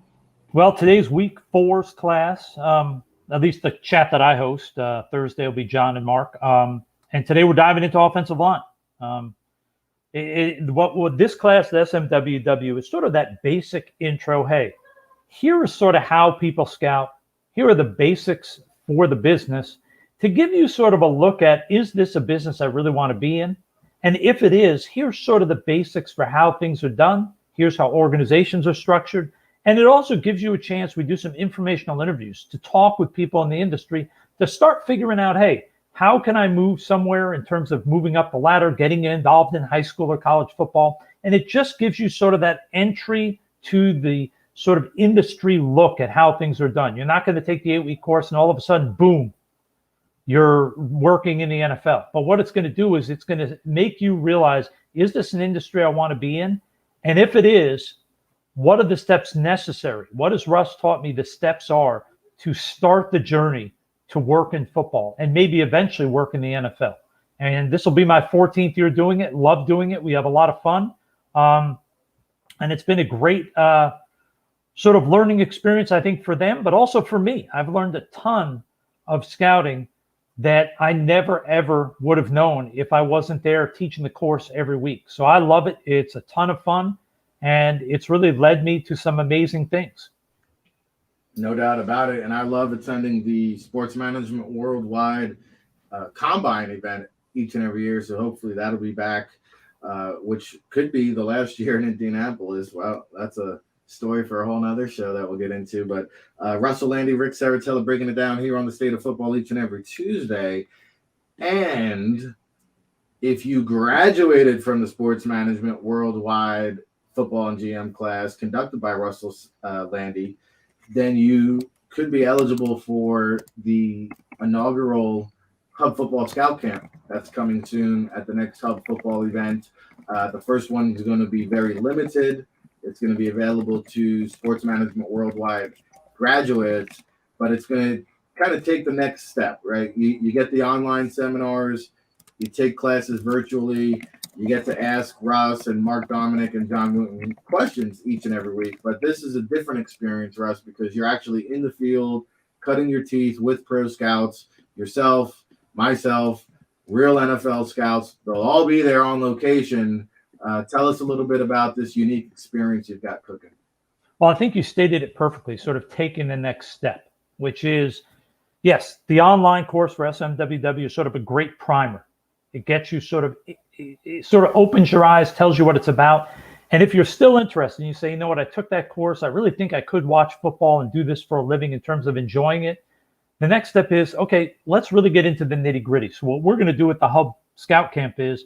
Well, today's week 4's class, at least the chat that I host. Thursday will be John and Mark. And today we're diving into offensive line. What this class at SMWW is sort of that basic intro. Hey, here is sort of how people scout. Here are the basics for the business to give you sort of a look at, is this a business I really want to be in? And if it is, here's sort of the basics for how things are done. Here's how organizations are structured. And it also gives you a chance, we do some informational interviews to talk with people in the industry to start figuring out, hey, how can I move somewhere in terms of moving up the ladder, getting involved in high school or college football? And it just gives you sort of that entry to the sort of industry look at how things are done. You're not going to take the 8-week course and all of a sudden, boom, you're working in the NFL. But what it's going to do is it's going to make you realize, is this an industry I want to be in? And if it is, what are the steps necessary? What has Russ taught me the steps are to start the journey to work in football and maybe eventually work in the NFL? And this will be my 14th year doing it. Love doing it. We have a lot of fun. And it's been a great sort of learning experience, I think, for them, but also for me. I've learned a ton of scouting that I never, ever would have known if I wasn't there teaching the course every week. So I love it. It's a ton of fun, and it's really led me to some amazing things.
No doubt about it. And I love attending the Sports Management Worldwide Combine event each and every year. So hopefully that'll be back, which could be the last year in Indianapolis. Well, that's a story for a whole nother show that we'll get into. But Russell Lande, Ric Serritella breaking it down here on the State of Football each and every Tuesday. And if you graduated from the Sports Management Worldwide Football and GM class conducted by Russell Lande, then you could be eligible for the inaugural Hub Football Scout Camp that's coming soon at the next Hub Football event. The first one is going to be very limited. It's going to be available to Sports Management Worldwide graduates, but it's going to kind of take the next step, right? You get the online seminars, you take classes virtually, you get to ask Russ and Mark Dominic and John Wooten questions each and every week. But this is a different experience, Russ, because you're actually in the field, cutting your teeth with pro scouts, yourself, myself, real NFL scouts. They'll all be there on location. Tell us a little bit about this unique experience you've got cooking.
Well, I think you stated it perfectly, sort of taking the next step, which is, yes, the online course for SMWW is sort of a great primer. It gets you it sort of opens your eyes, tells you what it's about. And if you're still interested and you say, you know what, I took that course, I really think I could watch football and do this for a living in terms of enjoying it. The next step is, okay, let's really get into the nitty gritty. So what we're going to do at the Hub Scout Camp is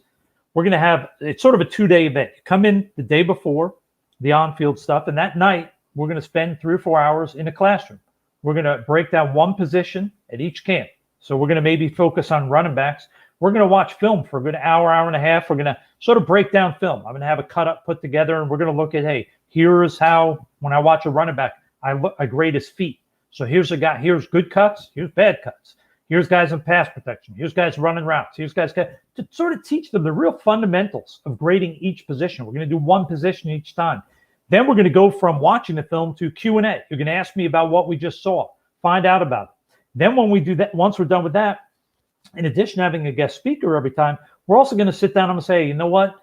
we're going to have, it's sort of a 2-day event. You come in the day before, the on-field stuff, and that night we're going to spend 3 or 4 hours in a classroom. We're going to break down one position at each camp. So we're going to maybe focus on running backs. We're going to watch film for a good hour, hour and a half. We're going to sort of break down film. I'm going to have a cut up put together, and we're going to look at, hey, here's how, when I watch a running back, I grade his feet. So here's a guy, here's good cuts, here's bad cuts. Here's guys in pass protection. Here's guys running routes. Here's guys to sort of teach them the real fundamentals of grading each position. We're going to do one position each time. Then we're going to go from watching the film to Q&A. You're going to ask me about what we just saw, find out about it. Then when we do that, once we're done with that, in addition to having a guest speaker every time, we're also going to sit down and say, you know what?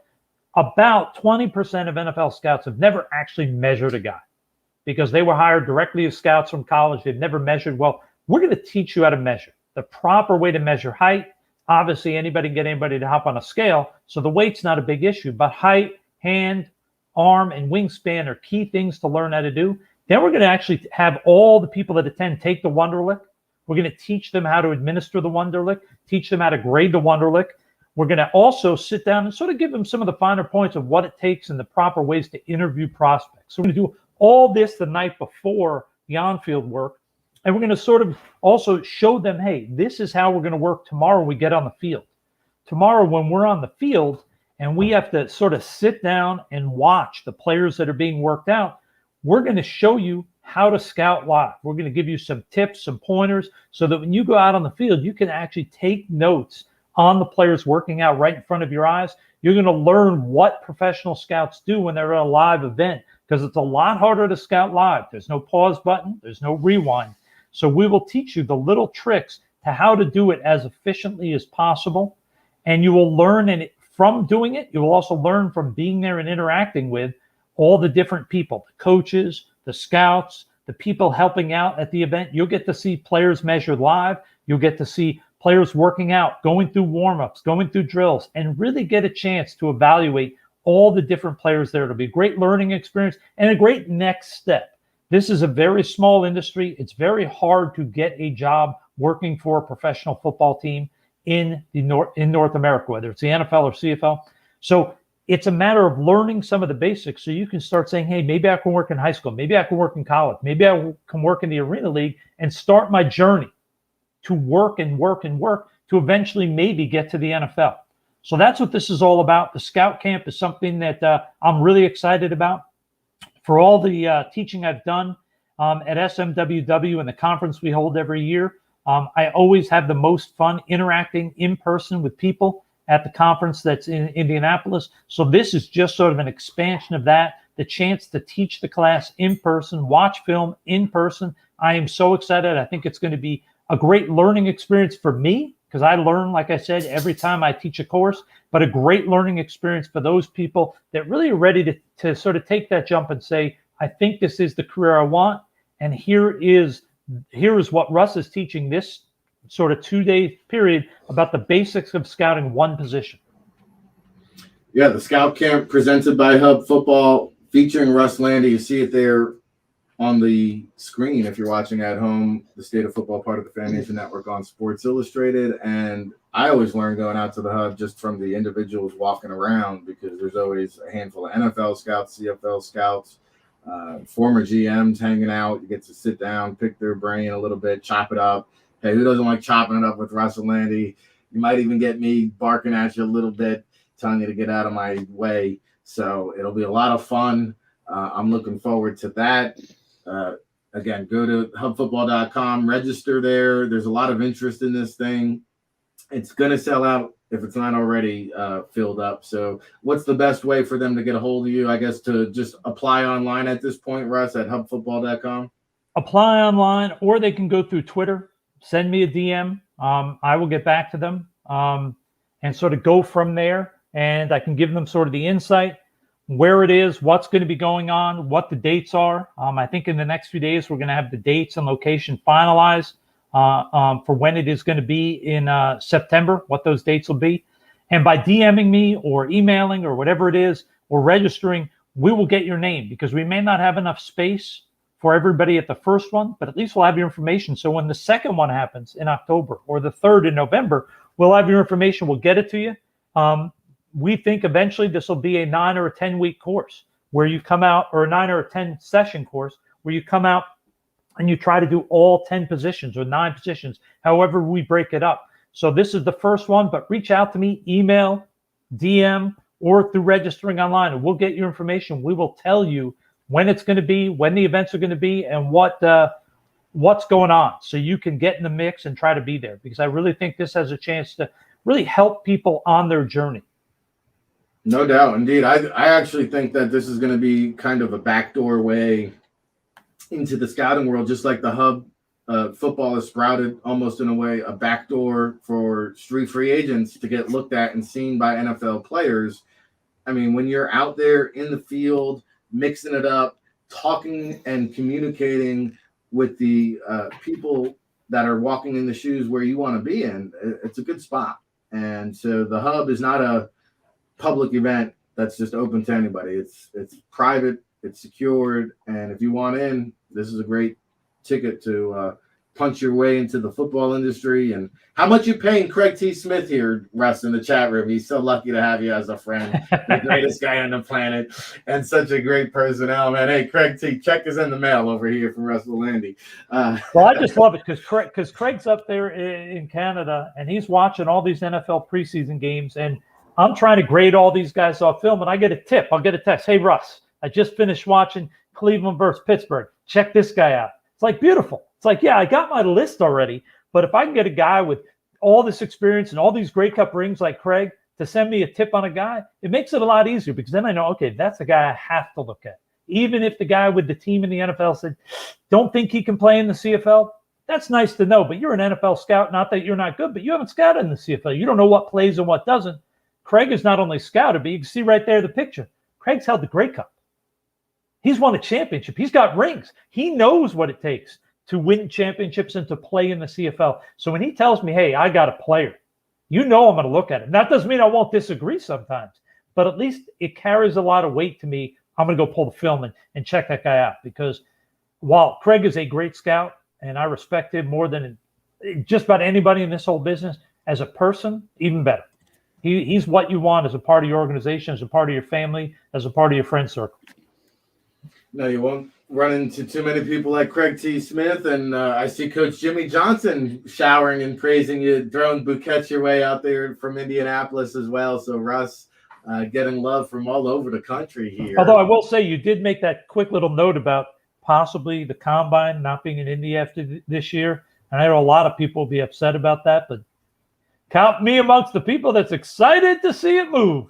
About 20% of NFL scouts have never actually measured a guy because they were hired directly as scouts from college. They've never measured. Well, we're going to teach you how to measure. The proper way to measure height. Obviously, anybody can get anybody to hop on a scale, so the weight's not a big issue. But height, hand, arm, and wingspan are key things to learn how to do. Then we're going to actually have all the people that attend take the Wonderlic. We're going to teach them how to administer the Wonderlic, teach them how to grade the Wonderlic. We're going to also sit down and sort of give them some of the finer points of what it takes and the proper ways to interview prospects. So we're going to do all this the night before the on-field work. And we're going to sort of also show them, hey, this is how we're going to work tomorrow when we get on the field. Tomorrow when we're on the field and we have to sort of sit down and watch the players that are being worked out, we're going to show you how to scout live. We're going to give you some tips, some pointers, so that when you go out on the field, you can actually take notes on the players working out right in front of your eyes. You're going to learn what professional scouts do when they're at a live event, because it's a lot harder to scout live. There's no pause button. There's no rewind. So we will teach you the little tricks to how to do it as efficiently as possible. And you will learn from doing it. You will also learn from being there and interacting with all the different people, the coaches, the scouts, the people helping out at the event. You'll get to see players measured live. You'll get to see players working out, going through warm-ups, going through drills, and really get a chance to evaluate all the different players there. It'll be a great learning experience and a great next step. This is a very small industry. It's very hard to get a job working for a professional football team in North America, whether it's the NFL or CFL. So it's a matter of learning some of the basics so you can start saying, hey, maybe I can work in high school. Maybe I can work in college. Maybe I can work in the Arena League and start my journey to work and work and work to eventually maybe get to the NFL. So that's what this is all about. The Scout Camp is something that I'm really excited about. For all the teaching I've done at SMWW and the conference we hold every year, I always have the most fun interacting in person with people at the conference that's in Indianapolis. So this is just sort of an expansion of that, the chance to teach the class in person, watch film in person. I am so excited. I think it's going to be a great learning experience for me, because I learn, like I said, every time I teach a course, but a great learning experience for those people that really are ready to sort of take that jump and say, I think this is the career I want. And here is what Russ is teaching this sort of 2-day period about the basics of scouting one position.
Yeah, the Scout Camp presented by Hub Football featuring Russ Lande. You see it there on the screen if you're watching at home, the State of Football, part of the Fan Nation Network on Sports Illustrated. And I always learn going out to the Hub just from the individuals walking around, because there's always a handful of NFL scouts, CFL scouts, former GMs hanging out. You get to sit down, pick their brain a little bit, chop it up. Hey, who doesn't like chopping it up with Russ Lande? You might even get me barking at you a little bit, telling you to get out of my way. So it'll be a lot of fun. I'm looking forward to that. Again, go to hubfootball.com, register there. There's a lot of interest in this thing. It's going to sell out if it's not already filled up. So what's the best way for them to get a hold of you? I guess to just apply online at this point, Russ, at hubfootball.com?
Apply online, or they can go through Twitter, send me a DM. I will get back to them and sort of go from there. And I can give them sort of the insight, where it is, what's going to be going on, what the dates are. I think in the next few days, we're going to have the dates and location finalized for when it is going to be in September, what those dates will be. And by DMing me or emailing or whatever it is, or registering, we will get your name, because we may not have enough space for everybody at the first one, but at least we'll have your information. So when the second one happens in October or the third in November, we'll have your information. We'll get it to you. We think eventually this will be a 9 or a 10-week course where you come out, or a 9 or a 10-session course where you come out and you try to do all 10 positions or 9 positions, however we break it up. So this is the first one, but reach out to me, email, DM, or through registering online, and we'll get your information. We will tell you when it's going to be, when the events are going to be, and what what's going on so you can get in the mix and try to be there, because I really think this has a chance to really help people on their journey.
No doubt. Indeed. I actually think that this is going to be kind of a backdoor way into the scouting world, just like the hub football has sprouted almost in a way, a backdoor for street free agents to get looked at and seen by NFL players. I mean, when you're out there in the field, mixing it up, talking and communicating with the people that are walking in the shoes where you want to be in, it's a good spot. And so the hub is not a public event that's just open to anybody. It's private, it's secured, and if you want in, this is a great ticket to punch your way into the football industry. And how much you paying Craig T. Smith here, Russ, in the chat room? He's so lucky to have you as a friend, the greatest guy on the planet, and such a great personnel, man. Hey, Craig T., check is in the mail over here from Russ Lande.
Well, I just love it because Craig's up there in Canada, and he's watching all these NFL preseason games, and I'm trying to grade all these guys off film, and I get a tip. I'll get a text. Hey, Russ, I just finished watching Cleveland versus Pittsburgh. Check this guy out. It's like beautiful. It's like, yeah, I got my list already, but if I can get a guy with all this experience and all these Grey Cup rings like Craig to send me a tip on a guy, it makes it a lot easier, because then I know, okay, that's the guy I have to look at. Even if the guy with the team in the NFL said, don't think he can play in the CFL, that's nice to know, but you're an NFL scout. Not that you're not good, but you haven't scouted in the CFL. You don't know what plays and what doesn't. Craig is not only scouted, but you can see right there the picture. Craig's held the Grey Cup. He's won a championship. He's got rings. He knows what it takes to win championships and to play in the CFL. So when he tells me, hey, I got a player, you know I'm going to look at it. And that doesn't mean I won't disagree sometimes, but at least it carries a lot of weight to me. I'm going to go pull the film and check that guy out, because while Craig is a great scout and I respect him more than just about anybody in this whole business, as a person, even better. He's what you want as a part of your organization, as a part of your family, as a part of your friend circle.
No, you won't run into too many people like Craig T. Smith. And I see Coach Jimmy Johnson showering and praising you, throwing bouquets your way out there from Indianapolis as well. So, Russ, getting love from all over the country here.
Although I will say you did make that quick little note about possibly the Combine not being in Indy after this year. And I know a lot of people will be upset about that, but count me amongst the people that's excited to see it move.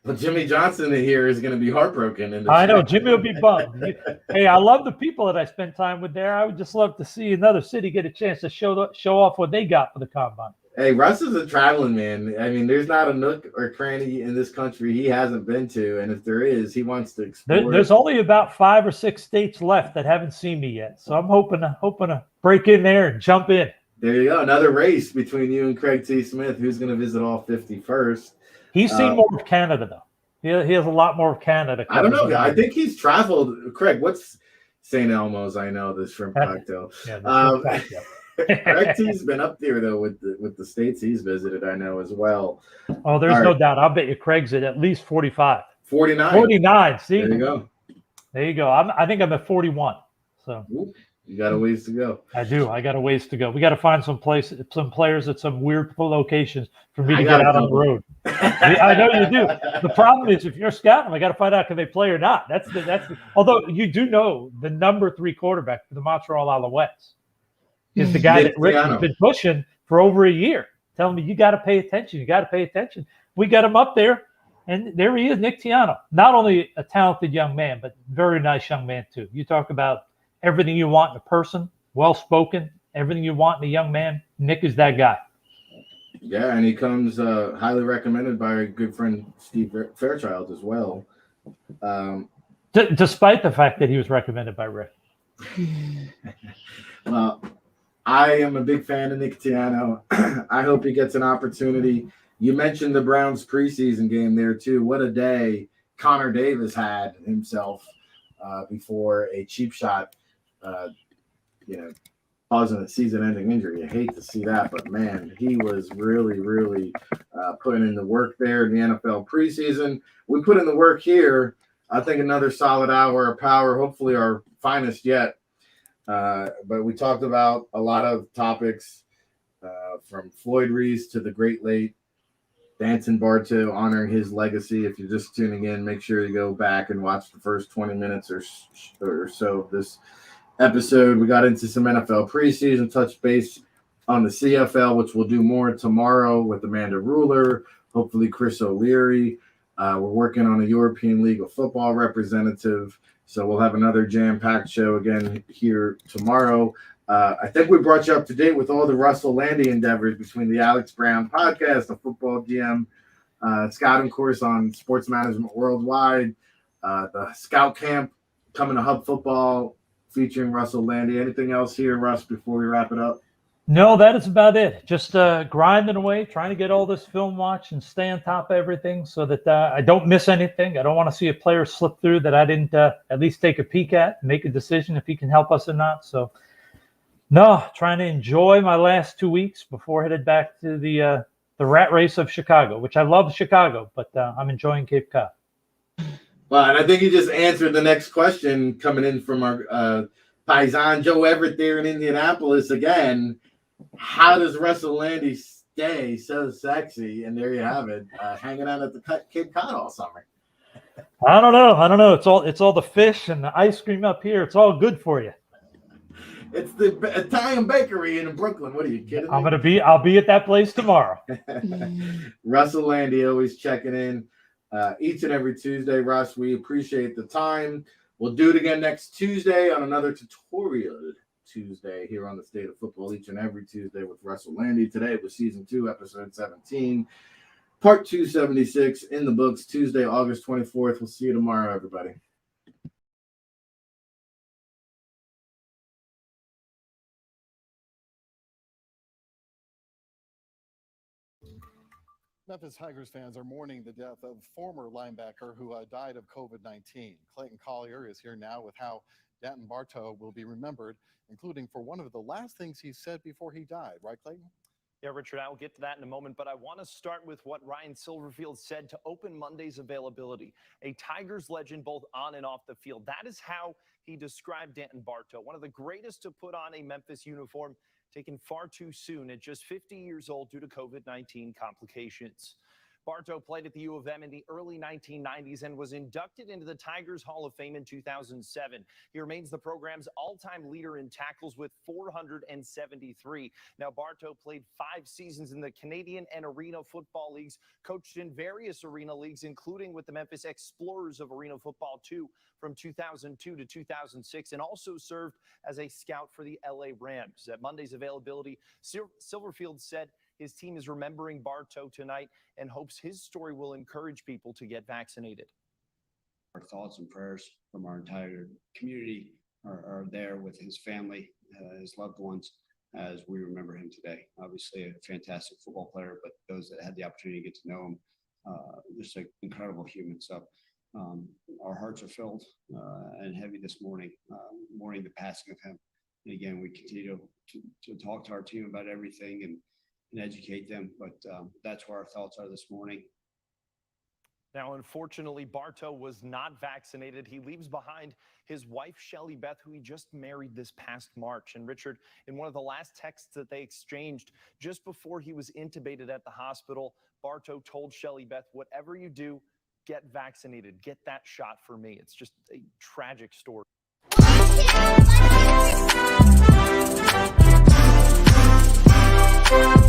Well, Jimmy Johnson here is going to be heartbroken.
I know Jimmy will be bummed. Hey, I love the people that I spend time with there. I would just love to see another city get a chance to show off what they got for the Combine.
Hey, Russ is a traveling man. I mean, there's not a nook or cranny in this country he hasn't been to, and if there is, he wants to explore.
There's only about 5 or 6 states left that haven't seen me yet, so I'm hoping to break in there and jump in.
There you go. Another race between you and Craig T. Smith. Who's going to visit all 50 first?
He's seen more of Canada, though. He has a lot more of Canada.
I don't know. I think he's traveled. Craig, what's St. Elmo's? I know the shrimp cocktail.
Yeah, the shrimp cocktail.
Craig T's been up there, though, with the states he's visited, I know, as well.
Oh, there's no doubt. I'll bet you Craig's at least 45.
49.
49. See?
There you go.
There you go. I think I'm at 41. So.
Ooh, you got a ways to go.
I do. I got a ways to go. We got to find some players at some weird locations for me to get out on the road. I know you do. The problem is, if you're scouting, I got to find out can they play or not. That's the. Although you do know the number 3 quarterback for the Montreal Alouettes is the guy that Rick has been pushing for over a year, telling me you got to pay attention. You got to pay attention. We got him up there, and there he is, Nick Tiano. Not only a talented young man, but very nice young man too. You talk about everything you want in a person, well-spoken, everything you want in a young man. Nick is that guy.
Yeah, and he comes highly recommended by our good friend Steve Fairchild as well.
Despite the fact that he was recommended by Rick.
Well, I am a big fan of Nick Tiano. I hope he gets an opportunity. You mentioned the Browns preseason game there, too. What a day Connor Davis had himself before a cheap shot causing a season-ending injury. You hate to see that, but man, he was really, really putting in the work there in the NFL preseason. We put in the work here. I think another solid hour of power, hopefully our finest yet. But we talked about a lot of topics from Floyd Reese to the great late Danton Barto, honoring his legacy. If you're just tuning in, make sure you go back and watch the first 20 minutes or so of this episode. We got into some NFL preseason, touch base on the CFL, which we'll do more tomorrow with Amanda Ruler, hopefully Chris O'Leary. We're working on a European League of Football representative, so we'll have another jam-packed show again here tomorrow. I think we brought you up to date with all the Russell Lande endeavors between the Alex Brown podcast, the Football GM scouting course on sports management worldwide, the scout camp coming to Hub Football featuring Russell Lande. Anything else here, Russ, before we wrap it up?
No, that is about it. Just grinding away, trying to get all this film watch and stay on top of everything so that I don't miss anything. I don't want to see a player slip through that I didn't at least take a peek at, make a decision if he can help us or not. So, no, trying to enjoy my last 2 weeks before headed back to the rat race of Chicago, which I love Chicago, but I'm enjoying Cape Cod.
Well, and I think you just answered the next question coming in from our Paisan Joe Everett there in Indianapolis again. How does Russell Lande stay so sexy? And there you have it, hanging out at the Cape Cod all summer.
I don't know. It's all the fish and the ice cream up here. It's all good for you.
It's the Italian bakery in Brooklyn. What are you kidding me?
I'll be at that place tomorrow.
Russell Lande always checking in each and every Tuesday. Russ, we appreciate the time. We'll do it again next Tuesday on another tutorial Tuesday here on the State of Football, each and every Tuesday with Russell Lande. Today was season 2, episode 17, part 276 in the books, Tuesday, August 24th. We'll see you tomorrow, everybody.
Memphis Tigers fans are mourning the death of former linebacker who died of COVID-19. Clayton Collier is here now with how Danton Barto will be remembered, including for one of the last things he said before he died. Right, Clayton?
Yeah, Richard, I will get to that in a moment, but I want to start with what Ryan Silverfield said to open Monday's availability. A Tigers legend both on and off the field. That is how he described Danton Barto, one of the greatest to put on a Memphis uniform, taken far too soon at just 50 years old due to COVID-19 complications. Barto played at the U of M in the early 1990s and was inducted into the Tigers Hall of Fame in 2007. He remains the program's all-time leader in tackles with 473. Now, Barto played 5 seasons in the Canadian and Arena Football Leagues, coached in various arena leagues, including with the Memphis Explorers of Arena Football 2 from 2002 to 2006, and also served as a scout for the LA Rams. At Monday's availability, Silverfield said his team is remembering Barto tonight and hopes his story will encourage people to get vaccinated.
Our thoughts and prayers from our entire community are there with his family, his loved ones, as we remember him today. Obviously a fantastic football player, but those that had the opportunity to get to know him, just an incredible human. So our hearts are filled and heavy this morning, mourning the passing of him. And again, we continue to talk to our team about everything and educate them, but that's where our thoughts are this morning.
Now, unfortunately, Barto was not vaccinated. He leaves behind his wife, Shelly Beth, who he just married this past March. And Richard, in one of the last texts that they exchanged just before he was intubated at the hospital, Barto told Shelly Beth, whatever you do, get vaccinated, get that shot for me. It's just a tragic story.